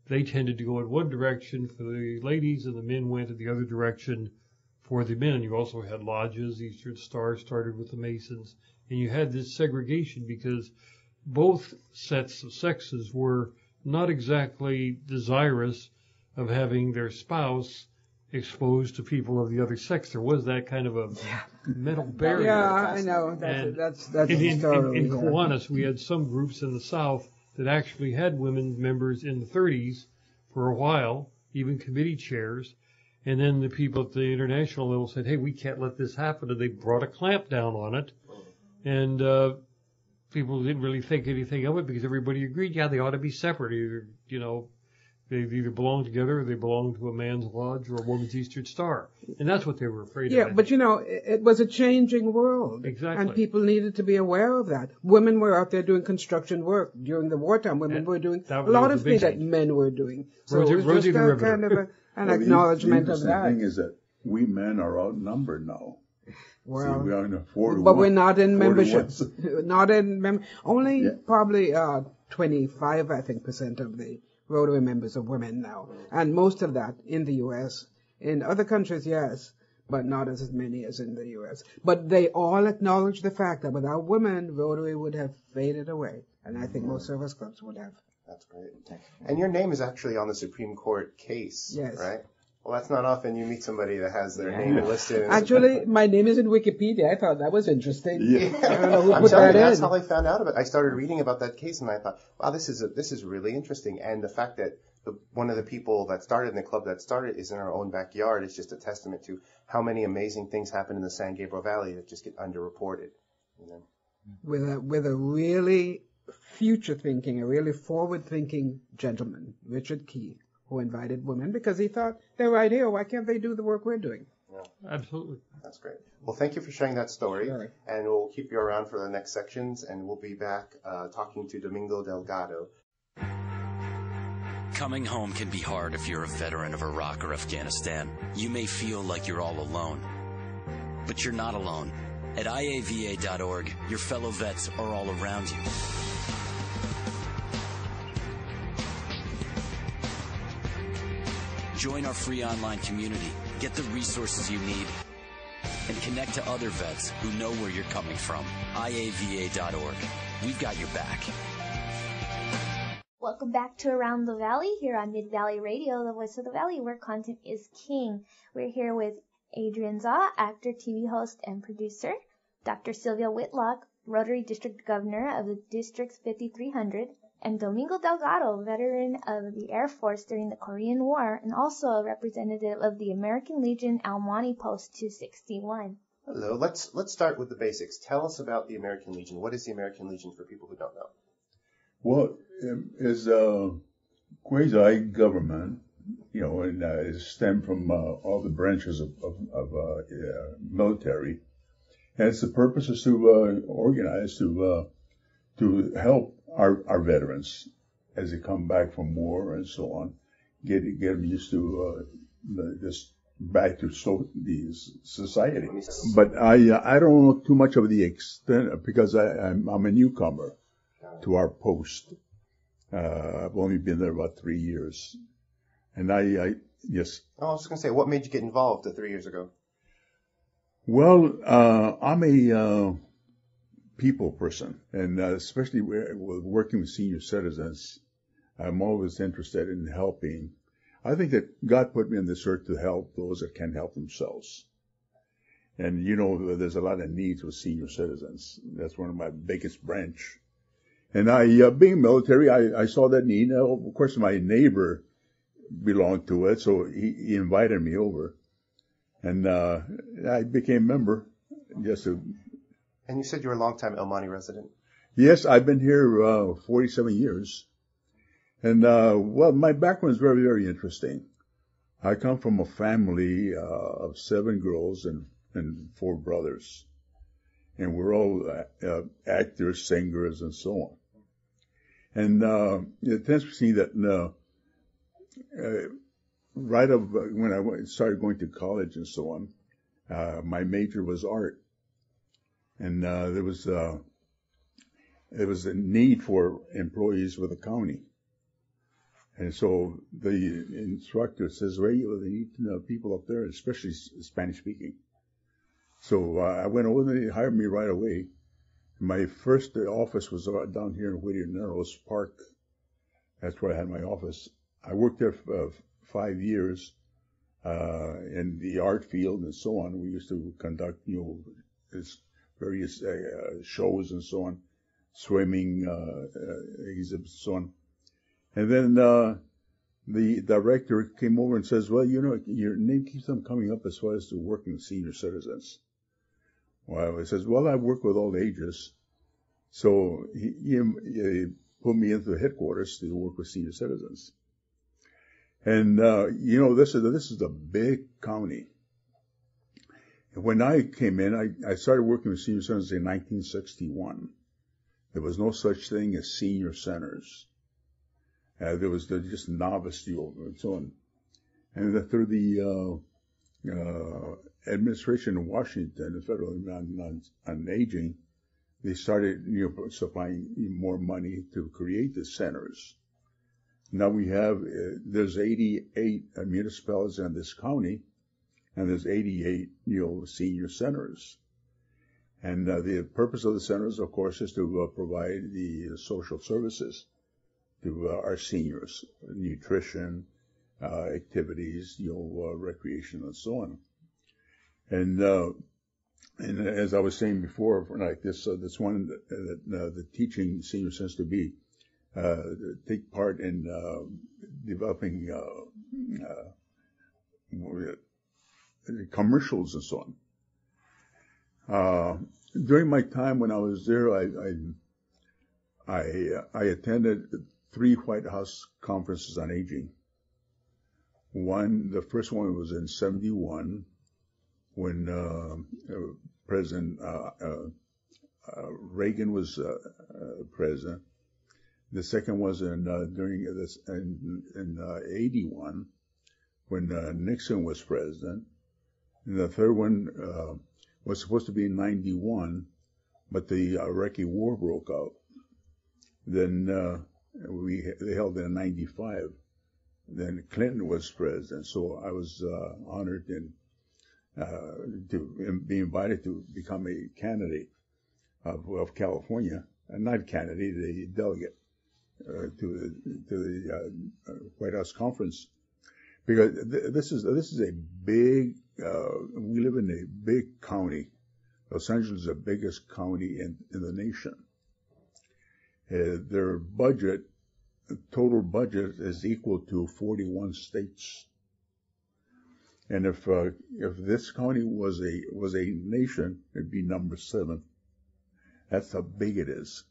they tended to go in one direction for the ladies, and the men went in the other direction for the men. You also had lodges. Eastern Star started with the Masons And you had this segregation because both sets of sexes were not exactly desirous of having their spouse exposed to people of the other sex. There was that kind of a mental barrier. Yeah, I know. That's in story. Kiwanis, we had some groups in the South that actually had women members in the 30s for a while, even committee chairs. And then the people at the international level said, hey, we can't let this happen. And they brought a clamp down on it. And people didn't really think anything of it because everybody agreed, yeah, they ought to be separate. Either, they either belong together or they belong to a man's lodge or a woman's Eastern Star. And that's what they were afraid of. Yeah, but it was a changing world. Exactly. And people needed to be aware of that. Women were out there doing construction work during the wartime. Women were doing a lot of things that men were doing. So it was just a kind of an acknowledgement of that. The thing is that we men are outnumbered now. Well, we are in a 4-to-1. But we're not in membership. Only probably 25, I think, % of the Rotary members are women now. And most of that in the U.S. In other countries, yes, but not as many as in the U.S. But they all acknowledge the fact that without women, Rotary would have faded away. And I think most service clubs would have. That's great. And your name is actually on the Supreme Court case, yes. Right? Well, that's not often you meet somebody that has their name listed. Actually, my name is in Wikipedia. I thought that was interesting. Yeah. I don't know who I'm put telling that you, in. that's how I found out about it. I started reading about that case, and I thought, wow, this is really interesting. And the fact that one of the people that started in the club that started is in our own backyard is just a testament to how many amazing things happen in the San Gabriel Valley that just get underreported. With a really future-thinking, a really forward-thinking gentleman, Richard Key, who invited women because he thought, they're right here, why can't they do the work we're doing? Yeah. Absolutely. That's great. Well, thank you for sharing that story. Sure. And we'll keep you around for the next sections, and we'll be back talking to Domingo Delgado. Coming home can be hard if you're a veteran of Iraq or Afghanistan. You may feel like you're all alone, but you're not alone. At IAVA.org, your fellow vets are all around you. Join our free online community, get the resources you need, and connect to other vets who know where you're coming from. IAVA.org. We've got your back. Welcome back to Around the Valley here on Mid-Valley Radio, the voice of the valley, where content is king. We're here with Adrian Zaw, actor, TV host, and producer, Dr. Sylvia Whitlock, Rotary District Governor of the District's 5300, and Domingo Delgado, veteran of the Air Force during the Korean War, and also a representative of the American Legion Monte Post 261. Hello. Let's start with the basics. Tell us about the American Legion. What is the American Legion for people who don't know? Well, it's a quasi-government, and it stemmed from all the branches of military. And its the purpose is to organize to help our veterans as they come back from war and so on, get them used to this back to the society. But I don't know too much of the extent because I'm a newcomer to our post. I've only been there about 3 years, and yes. Oh, I was going to say, what made you get involved 3 years ago? Well, I'm a people person, and especially working with senior citizens, I'm always interested in helping. I think that God put me on this earth to help those that can't help themselves. And there's a lot of needs with senior citizens. That's one of my biggest branch. And being military, I saw that need. Of course, my neighbor belonged to it, so he invited me over. And I became a member. And you said you were a long-time El Monte resident? Yes, I've been here 47 years. And, my background is very, very interesting. I come from a family of 7 girls and 4 brothers. And we're all actors, singers, and so on. And it tends to see that right up when I started going to college and so on, my major was art. And there was a need for employees with the county. And so the instructor says, well, they need people up there, especially Spanish speaking. So I went over there, they hired me right away. My first office was down here in Whittier Narrows Park. That's where I had my office. I worked there for 5 years in the art field and so on. We used to conduct, various shows and so on, swimming exhibits and so on. And then the director came over and says, well, your name keeps on coming up as far as to working with senior citizens. Well, he says, well, I work with all ages. So he put me into the headquarters to work with senior citizens. And, this is a big county. And when I came in, I started working with senior centers in 1961. There was no such thing as senior centers. There was just novice and so on. And through the administration in Washington, the Federal on Aging, they started supplying more money to create the centers. Now we have, there's 88 municipalities in this county, and there's 88, senior centers. And the purpose of the centers, of course, is to provide the social services to our seniors, nutrition, activities, recreation, and so on. And as I was saying before, like this one that teaching senior centers to be take part in developing commercials and so on. During my time when I was there, I attended 3 White House conferences on aging. The first one was in 1971 when President Reagan was president. The second was in 1981 when Nixon was president. And the third one was supposed to be in 1991, but the Iraqi war broke out. Then they held it in 1995. Then Clinton was president, so I was honored to be invited to become a candidate of California, not candidate, a delegate to the White House conference, because this is a big. We live in a big county. Los Angeles is the biggest county in the nation. Their total budget is equal to 41 states. And if this county was a nation, it'd be number 7. That's how big it is.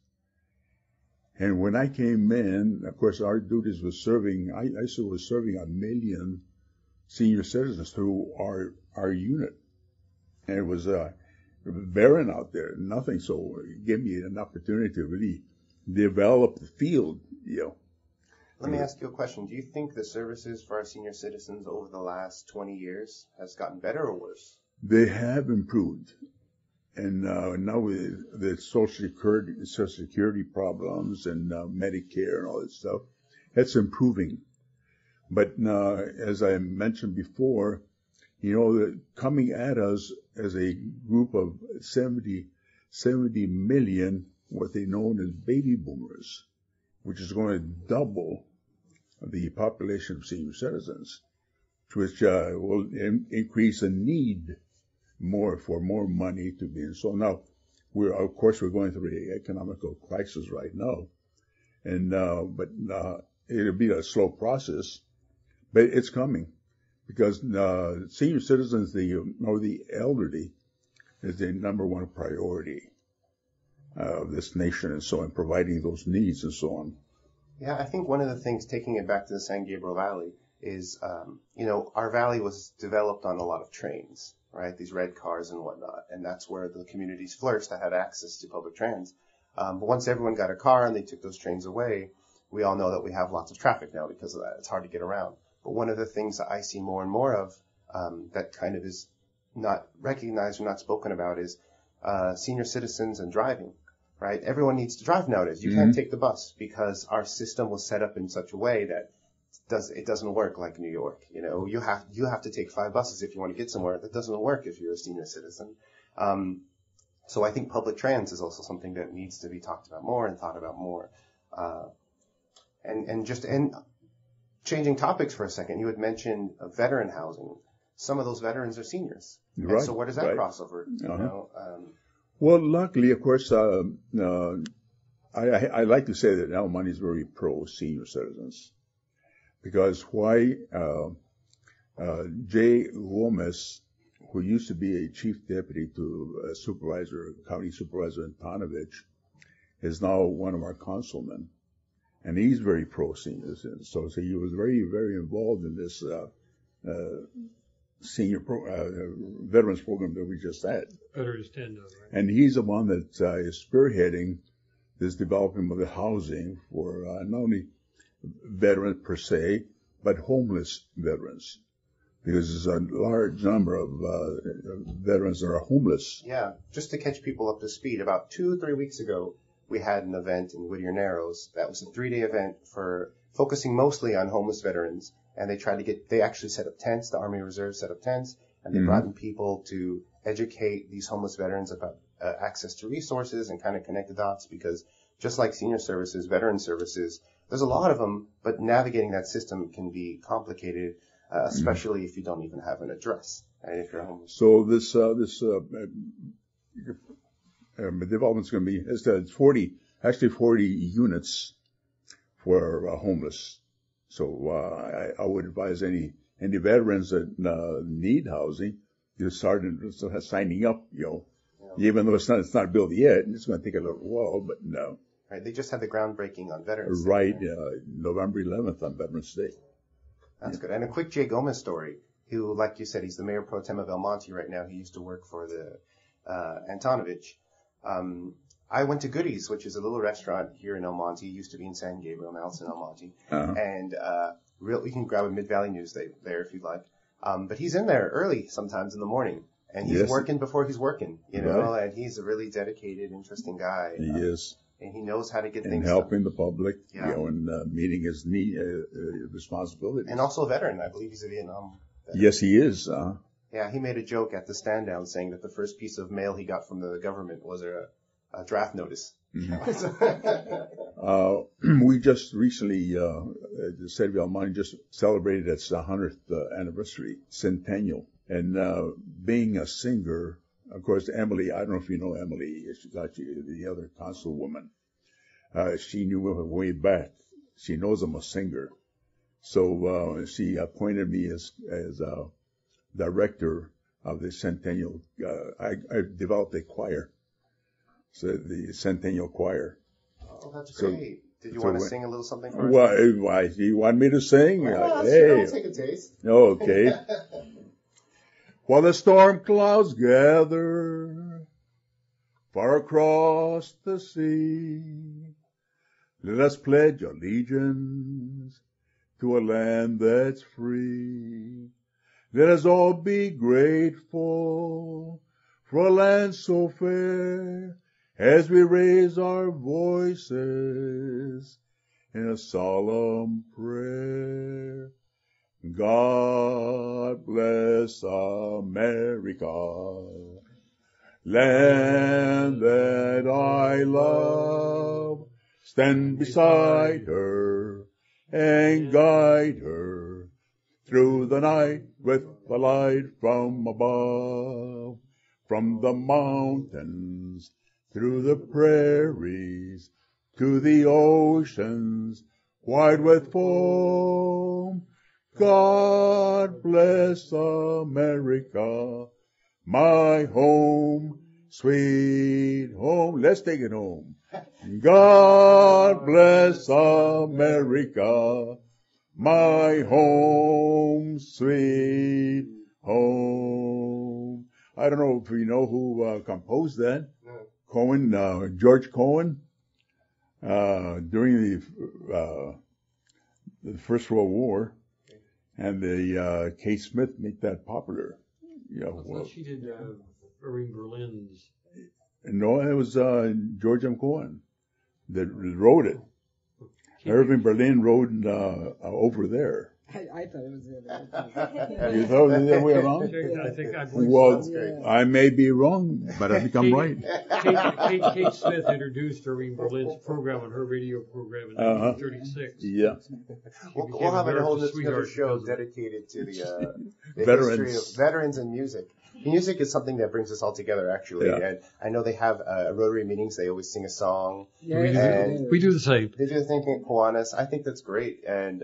And when I came in, of course, our duties was serving. I was serving 1 million senior citizens through our unit, and it was barren out there, nothing. So it gave me an opportunity to really develop the field. Let me ask you a question. Do you think the services for our senior citizens over the last 20 years has gotten better or worse? They have improved. And now with the Social Security problems and Medicare and all that stuff, it's improving. But as I mentioned before, coming at us as a group of 70 million, what they know as baby boomers, which is going to double the population of senior citizens, which will increase the need for more money to be in. So now, we're going through the economical crisis right now, and but it'll be a slow process, but it's coming, because senior citizens, the elderly, is the number one priority of this nation, and so on, providing those needs and so on. Yeah, I think one of the things, taking it back to the San Gabriel Valley, is, our valley was developed on a lot of trains, right? These red cars and whatnot. And that's where the communities flourished that had access to public trans. But once everyone got a car and they took those trains away, we all know that we have lots of traffic now because of that. It's hard to get around. But one of the things that I see more and more of that kind of is not recognized or not spoken about is senior citizens and driving. Right? Everyone needs to drive nowadays. You can't take the bus because our system was set up in such a way that it doesn't work like New York. You have to take 5 buses if you want to get somewhere. That doesn't work if you're a senior citizen. So I think public trans is also something that needs to be talked about more and thought about more. And changing topics for a second, you had mentioned veteran housing. Some of those veterans are seniors. Right. And so where does that crossover? You know, well, luckily, of course, I like to say that El Monte is very pro senior citizens, because why? Jay Gomez, who used to be a chief deputy to a county supervisor in Panovich, is now one of our councilmen, and he's very pro senior citizens. So he was very, very involved in this veterans program that we just had. Better to stand up, right? And he's the one that is spearheading this development of the housing for not only veterans per se, but homeless veterans, because there's a large number of veterans that are homeless. Yeah, just to catch people up to speed, about 2-3 weeks ago, we had an event in Whittier Narrows that was a 3-day event for focusing mostly on homeless veterans. And they actually set up tents, the Army Reserve set up tents, and they brought in people to educate these homeless veterans about access to resources and kind of connect the dots, because just like senior services, veteran services, there's a lot of them, but navigating that system can be complicated, especially if you don't even have an address, right, if you're homeless. So this development's going to be, it's 40 units for homeless. So I would advise any veterans that need housing to start signing up, even though it's not built yet, and it's going to take a little while, but no. Right, they just had the groundbreaking on Veterans Day. Right, November 11th on Veterans Day. That's good. And a quick Jay Gomez story, who, like you said, he's the mayor pro tem of El Monte right now. He used to work for the Antonovich. I went to Goodies, which is a little restaurant here in El Monte. It used to be in San Gabriel, now it's in El Monte. And you can grab a Mid-Valley News there if you'd like. But he's in there early sometimes in the morning. And he's working before he's working, right. And he's a really dedicated, interesting guy. He is. And he knows how to get things and helping done. The public, and meeting his responsibilities. And also a veteran. I believe he's a Vietnam veteran. Yes, he is. Yeah, he made a joke at the stand down saying that the first piece of mail he got from the government was a draft notice. We just recently, the city of El Monte just celebrated its 100th anniversary, centennial. And being a singer, of course, Emily, I don't know if you know Emily, she's actually the other councilwoman. She knew way back. She knows I'm a singer. So she appointed me as director of the centennial. I developed a choir, so the centennial choir. Oh, that's great. Did you want to sing a little something for us? Why, do you want me to sing? Well, hey. I'll take a taste. Okay. While the storm clouds gather far across the sea, let us pledge allegiance to a land that's free. Let us all be grateful for a land so fair, as we raise our voices in a solemn prayer. God bless America, land that I love. Stand beside her and guide her through the night with the light from above. From the mountains, through the prairies, to the oceans wide with foam. God bless America, my home, sweet home. Let's take it home. God bless America, my home, sweet home. I don't know if you know who composed that. No. Cohen, George Cohen, during the First World War. And the Kate Smith made that popular. I thought she did Irving Berlin's. No, it was George M. Cohen that wrote it. Irving Berlin wrote over there. I thought it was the other You thought it was the other way around? I think I I may be wrong, but I think I'm right. Kate Smith introduced Irving Berlin's program on her radio program in 1936. Yeah. We'll have a whole other show dedicated to the Veterans. history of veterans and music. Music is something that brings us all together, actually. Yeah. And I know they have Rotary meetings. They always sing a song. Yeah, we do the same. They do the same thing at Kiwanis. I think that's great. And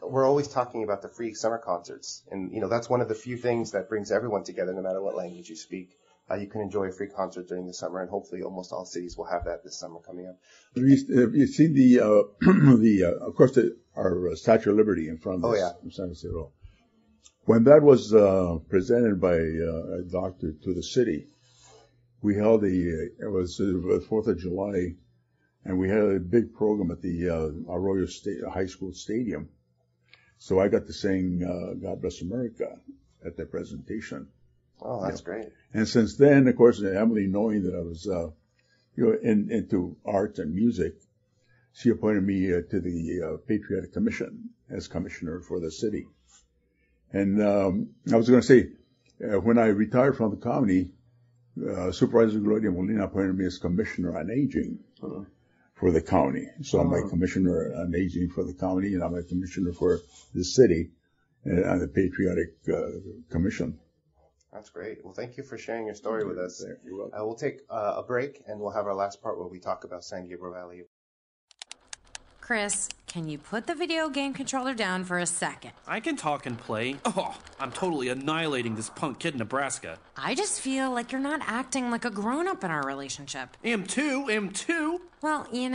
we're always talking about the free summer concerts. And, that's one of the few things that brings everyone together, no matter what language you speak. You can enjoy a free concert during the summer, and hopefully almost all cities will have that this summer coming up. Have you seen of course, our Statue of Liberty in front of San Isidro? When that was presented by a doctor to the city, we held it was the 4th of July, and we had a big program at the Arroyo High School Stadium. So I got to sing God Bless America at the presentation. Oh, that's great. And since then, of course, Emily, knowing that I was into art and music, she appointed me to the Patriotic Commission as commissioner for the city. And I was going to say, when I retired from the comedy, Supervisor Gloria Molina appointed me as commissioner on aging for the county. So I'm a commissioner on aging for the county, and I'm a commissioner for the city on the Patriotic Commission. That's great. Well, thank you for sharing your story with us. You're welcome. We'll take a break, and we'll have our last part where we talk about San Gabriel Valley. Chris, can you put the video game controller down for a second? I can talk and play. Oh, I'm totally annihilating this punk kid in Nebraska. I just feel like you're not acting like a grown-up in our relationship. Am too. Well, you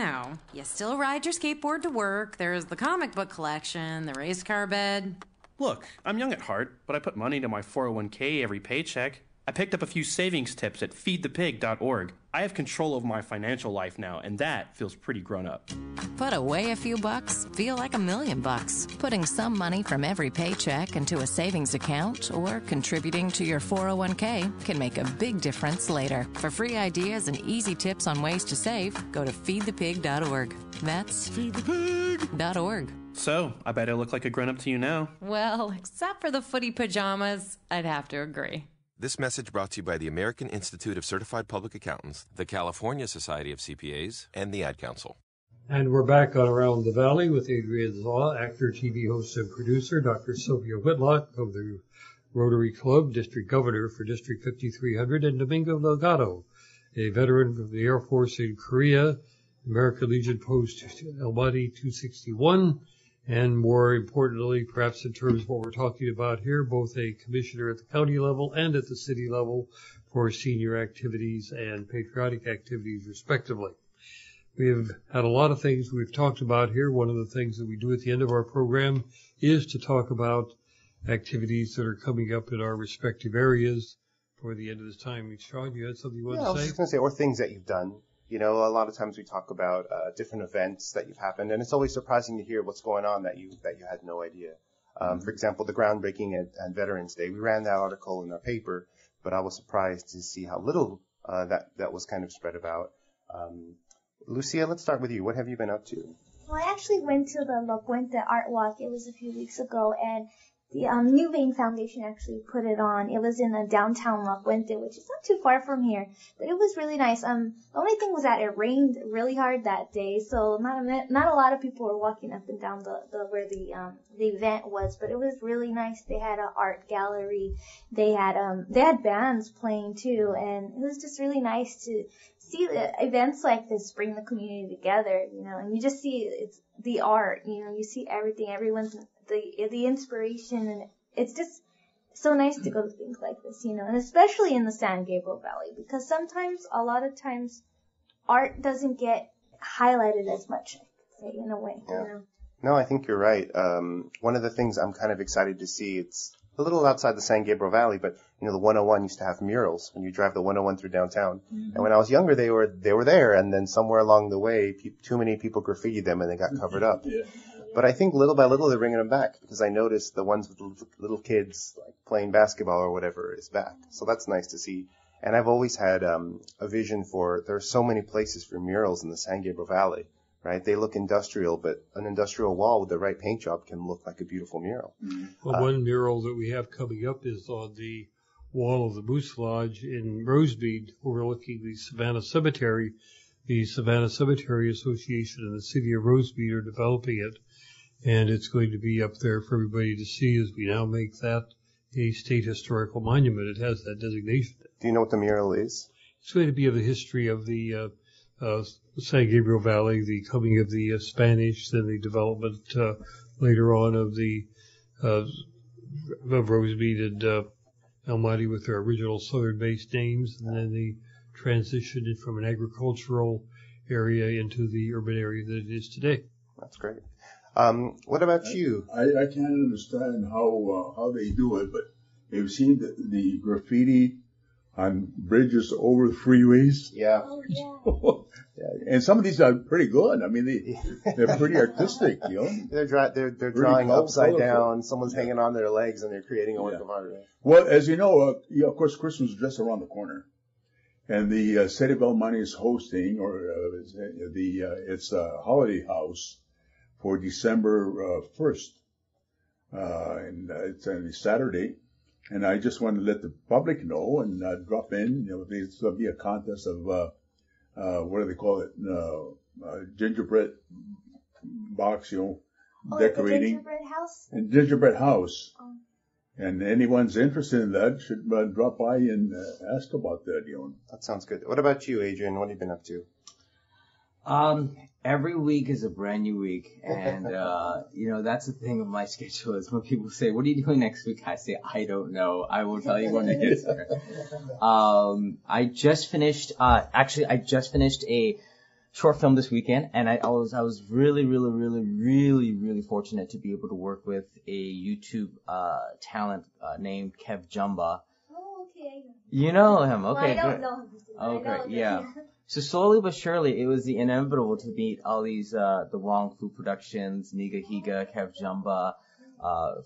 still ride your skateboard to work, there's the comic book collection, the race car bed. Look, I'm young at heart, but I put money into my 401k every paycheck. I picked up a few savings tips at feedthepig.org. I have control of my financial life now, and that feels pretty grown up. Put away a few bucks, feel like $1 million. Putting some money from every paycheck into a savings account or contributing to your 401k can make a big difference later. For free ideas and easy tips on ways to save, go to feedthepig.org. That's feedthepig.org. So, I bet I look like a grown-up to you now. Well, except for the footy pajamas, I'd have to agree. This message brought to you by the American Institute of Certified Public Accountants, the California Society of CPAs, and the Ad Council. And we're back on Around the Valley with Adrian Zaw, actor, TV host, and producer, Dr. Sylvia Whitlock of the Rotary Club, District Governor for District 5300, and Domingo Delgado, a veteran of the Air Force in Korea, American Legion Post Almaty 261, and more importantly, perhaps in terms of what we're talking about here, both a commissioner at the county level and at the city level for senior activities and patriotic activities, respectively. We've had a lot of things we've talked about here. One of the things that we do at the end of our program is to talk about activities that are coming up in our respective areas for the end of this time. Sean, you had something you wanted to say? I was just going to say, or things that you've done. A lot of times we talk about different events that you've happened, and it's always surprising to hear what's going on that you had no idea. For example, the groundbreaking at Veterans Day. We ran that article in our paper, but I was surprised to see how little that was kind of spread about. Lucia, let's start with you. What have you been up to? Well, I actually went to the La Puente Art Walk. It was a few weeks ago, and the New Vein Foundation actually put it on. It was in downtown La Puente, which is not too far from here, but it was really nice. The only thing was that it rained really hard that day, so not a lot of people were walking up and down where the event was, but it was really nice. They had an art gallery. They had bands playing too, and it was just really nice to see the events like this bring the community together, and you just see it's the art, you see everything, everyone's the inspiration, and it's just so nice to go to things like this, and especially in the San Gabriel Valley, because a lot of times, art doesn't get highlighted as much, in a way, No, I think you're right. One of the things I'm kind of excited to see, it's a little outside the San Gabriel Valley, but the 101 used to have murals when you drive the 101 through downtown. Mm-hmm. And when I was younger, they were there, and then somewhere along the way, too many people graffitied them and they got covered up. Yeah. But I think little by little they're bringing them back, because I noticed the ones with little kids like playing basketball or whatever is back. So that's nice to see. And I've always had a vision for, there are so many places for murals in the San Gabriel Valley, right? They look industrial, but an industrial wall with the right paint job can look like a beautiful mural. Well, one mural that we have coming up is on the wall of the Moose Lodge in Rosemead, overlooking the Savannah Cemetery. The Savannah Cemetery Association and the city of Rosemead are developing it, and it's going to be up there for everybody to see as we now make that a state historical monument. It has that designation. Do you know what the mural is? It's going to be of the history of the San Gabriel Valley, the coming of the Spanish, then the development later on of Rosemead and El Monte with their original southern-based names, and then the transition from an agricultural area into the urban area that it is today. That's great. What about you? I can't understand how they do it, but you've seen the graffiti on bridges over freeways. Yeah. Oh, yeah. And some of these are pretty good. I mean, they're pretty artistic, you know. They're drawing upside down. Someone's hanging on their legs, and they're creating a work of art. Well, as you know, of course, Christmas is just around the corner, and the city of El Monte is hosting, it's a holiday house for December 1st, and it's on a Saturday. And I just want to let the public know and drop in. You know, there's going to be a contest of what do they call it? Gingerbread box, you know, decorating. Gingerbread house? And gingerbread house. Oh. And anyone's interested in that should drop by and ask about that, you know. That sounds good. What about you, Adrian? What have you been up to? Every week is a brand new week, and you know, that's the thing with my schedule is when people say, "What are you doing next week?" I say, "I don't know. I will tell you when it gets there." I just finished a short film this weekend, and I was really fortunate to be able to work with a YouTube talent named Kev Jumba. Oh, okay. You know him, okay? Well, I don't know him. Okay, yeah. So slowly but surely, it was the inevitable to meet all these, the Wong Fu Productions, Niga Higa, Kev Jumba,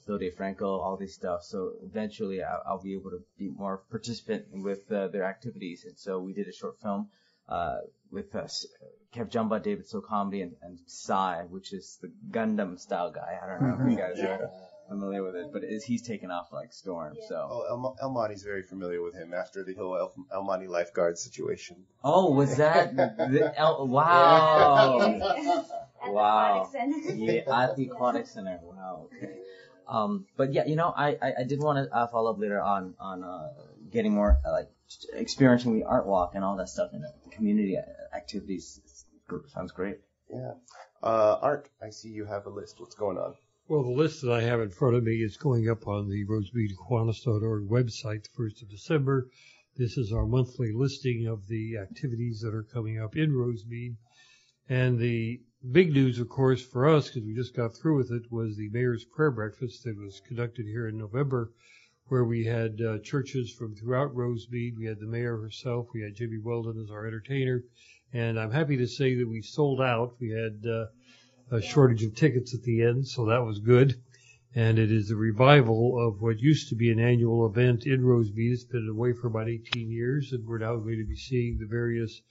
Phil DeFranco, all this stuff. So eventually I'll be able to be more participant with their activities. And so we did a short film, with Kev Jumba, David So Comedy, and Psy, which is the Gundam style guy. I don't know if you guys are familiar with it, but he's taken off like storm. So. Oh, El Monte's very familiar with him after the whole El Monte lifeguard situation. Oh, was that wow? Wow. Yeah, at the aquatic center. Wow. Okay. But yeah, you know, I did want to follow up later on getting more like experiencing the art walk and all that stuff in the community activities. Sounds great. Yeah. Art, I see you have a list. What's going on? Well, the list that I have in front of me is going up on the rosemeadaquinas.org website the 1st of December. This is our monthly listing of the activities that are coming up in Rosemead. And the big news, of course, for us, because we just got through with it, was the Mayor's Prayer Breakfast that was conducted here in November, where we had churches from throughout Rosemead. We had the mayor herself. We had Jimmy Weldon as our entertainer. And I'm happy to say that we sold out. We had a shortage of tickets at the end, so that was good. And it is a revival of what used to be an annual event in Rosemead. It's been away for about 18 years, and we're now going to be seeing the various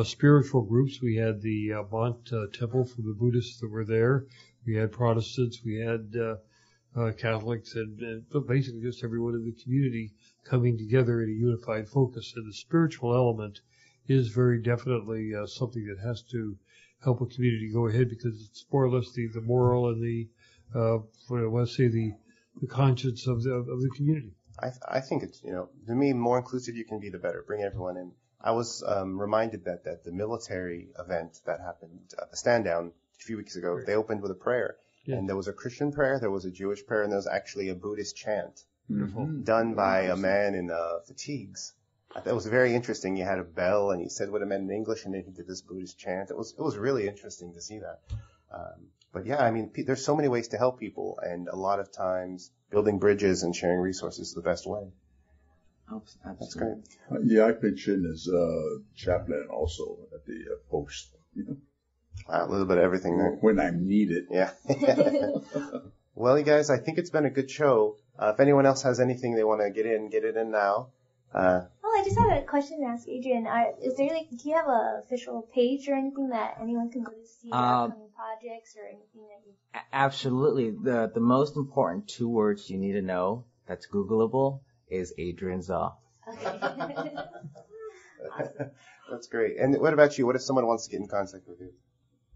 spiritual groups. We had the Monte temple for the Buddhists that were there. We had Protestants. We had Catholics, and basically just everyone in the community coming together in a unified focus. And the spiritual element is very definitely something that has to help a community go ahead, because it's more or less the moral and the conscience of the community. I think it's, you know, to me, more inclusive you can be, the better. Bring everyone in. I was reminded that the military event that happened, the stand down a few weeks ago, they opened with a prayer. Yeah. And there was a Christian prayer, there was a Jewish prayer, and there was actually a Buddhist chant done by a man in fatigues. That was very interesting. He had a bell, and he said what it meant in English, and then he did this Buddhist chant. It was really interesting to see that. But yeah, I mean, there's so many ways to help people, and a lot of times building bridges and sharing resources is the best way. Absolutely. That's great. Yeah, I pitch in as chaplain also at the post. You know? Wow, a little bit of everything there. When I'm needed. Yeah. Well, you guys, I think it's been a good show. If anyone else has anything they want to get it in now. Well, I just had a question to ask Adrian. Is there do you have an official page or anything that anyone can go to see upcoming projects or anything that you? Absolutely. The most important 2 words you need to know that's Googleable is Adrian Zaw. Okay. That's great. And what about you? What if someone wants to get in contact with you?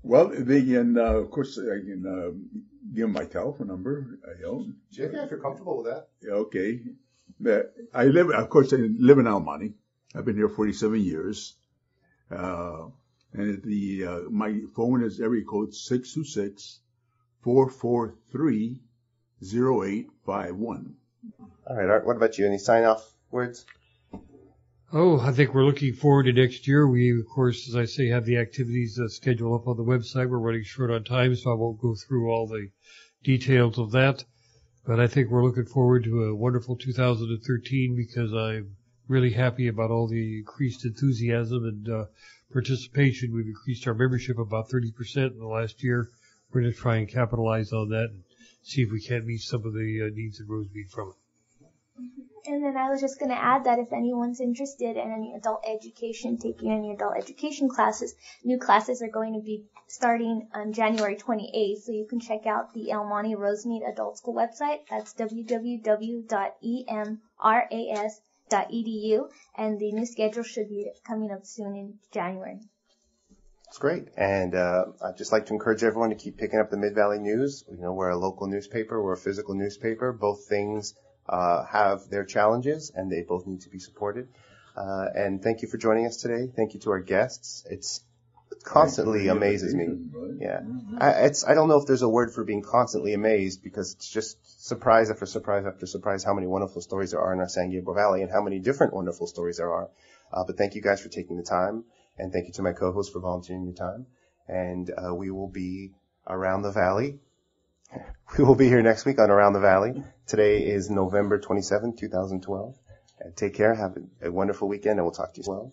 Well, they can, of course, I can give them my telephone number. Sure, if you're comfortable with that. Okay. I live in El Monte. I've been here 47 years. And my phone is area code 626-443-0851. All right, Art, what about you? Any sign-off words? Oh, I think we're looking forward to next year. We, of course, as I say, have the activities scheduled up on the website. We're running short on time, so I won't go through all the details of that. But I think we're looking forward to a wonderful 2013 because I'm really happy about all the increased enthusiasm and participation. We've increased our membership about 30% in the last year. We're going to try and capitalize on that and see if we can't meet some of the needs in Rosemead from it. And then I was just going to add that if anyone's interested in any adult education, taking any adult education classes, new classes are going to be starting on January 28th. So you can check out the El Monte Rosemead Adult School website. That's www.emras.edu. And the new schedule should be coming up soon in January. That's great. And I'd just like to encourage everyone to keep picking up the Mid-Valley News. We're a local newspaper. We're a physical newspaper. Both things have their challenges, and they both need to be supported. And thank you for joining us today. Thank you to our guests. It constantly amazes me. Yeah, I don't know if there's a word for being constantly amazed because it's just surprise after surprise after surprise how many wonderful stories there are in our San Gabriel Valley and how many different wonderful stories there are. But thank you guys for taking the time, and thank you to my co-host for volunteering your time. And we will be around the valley. We will be here next week on Around the Valley. Today is November 27, 2012. And take care. Have a wonderful weekend, and we'll talk to you as well.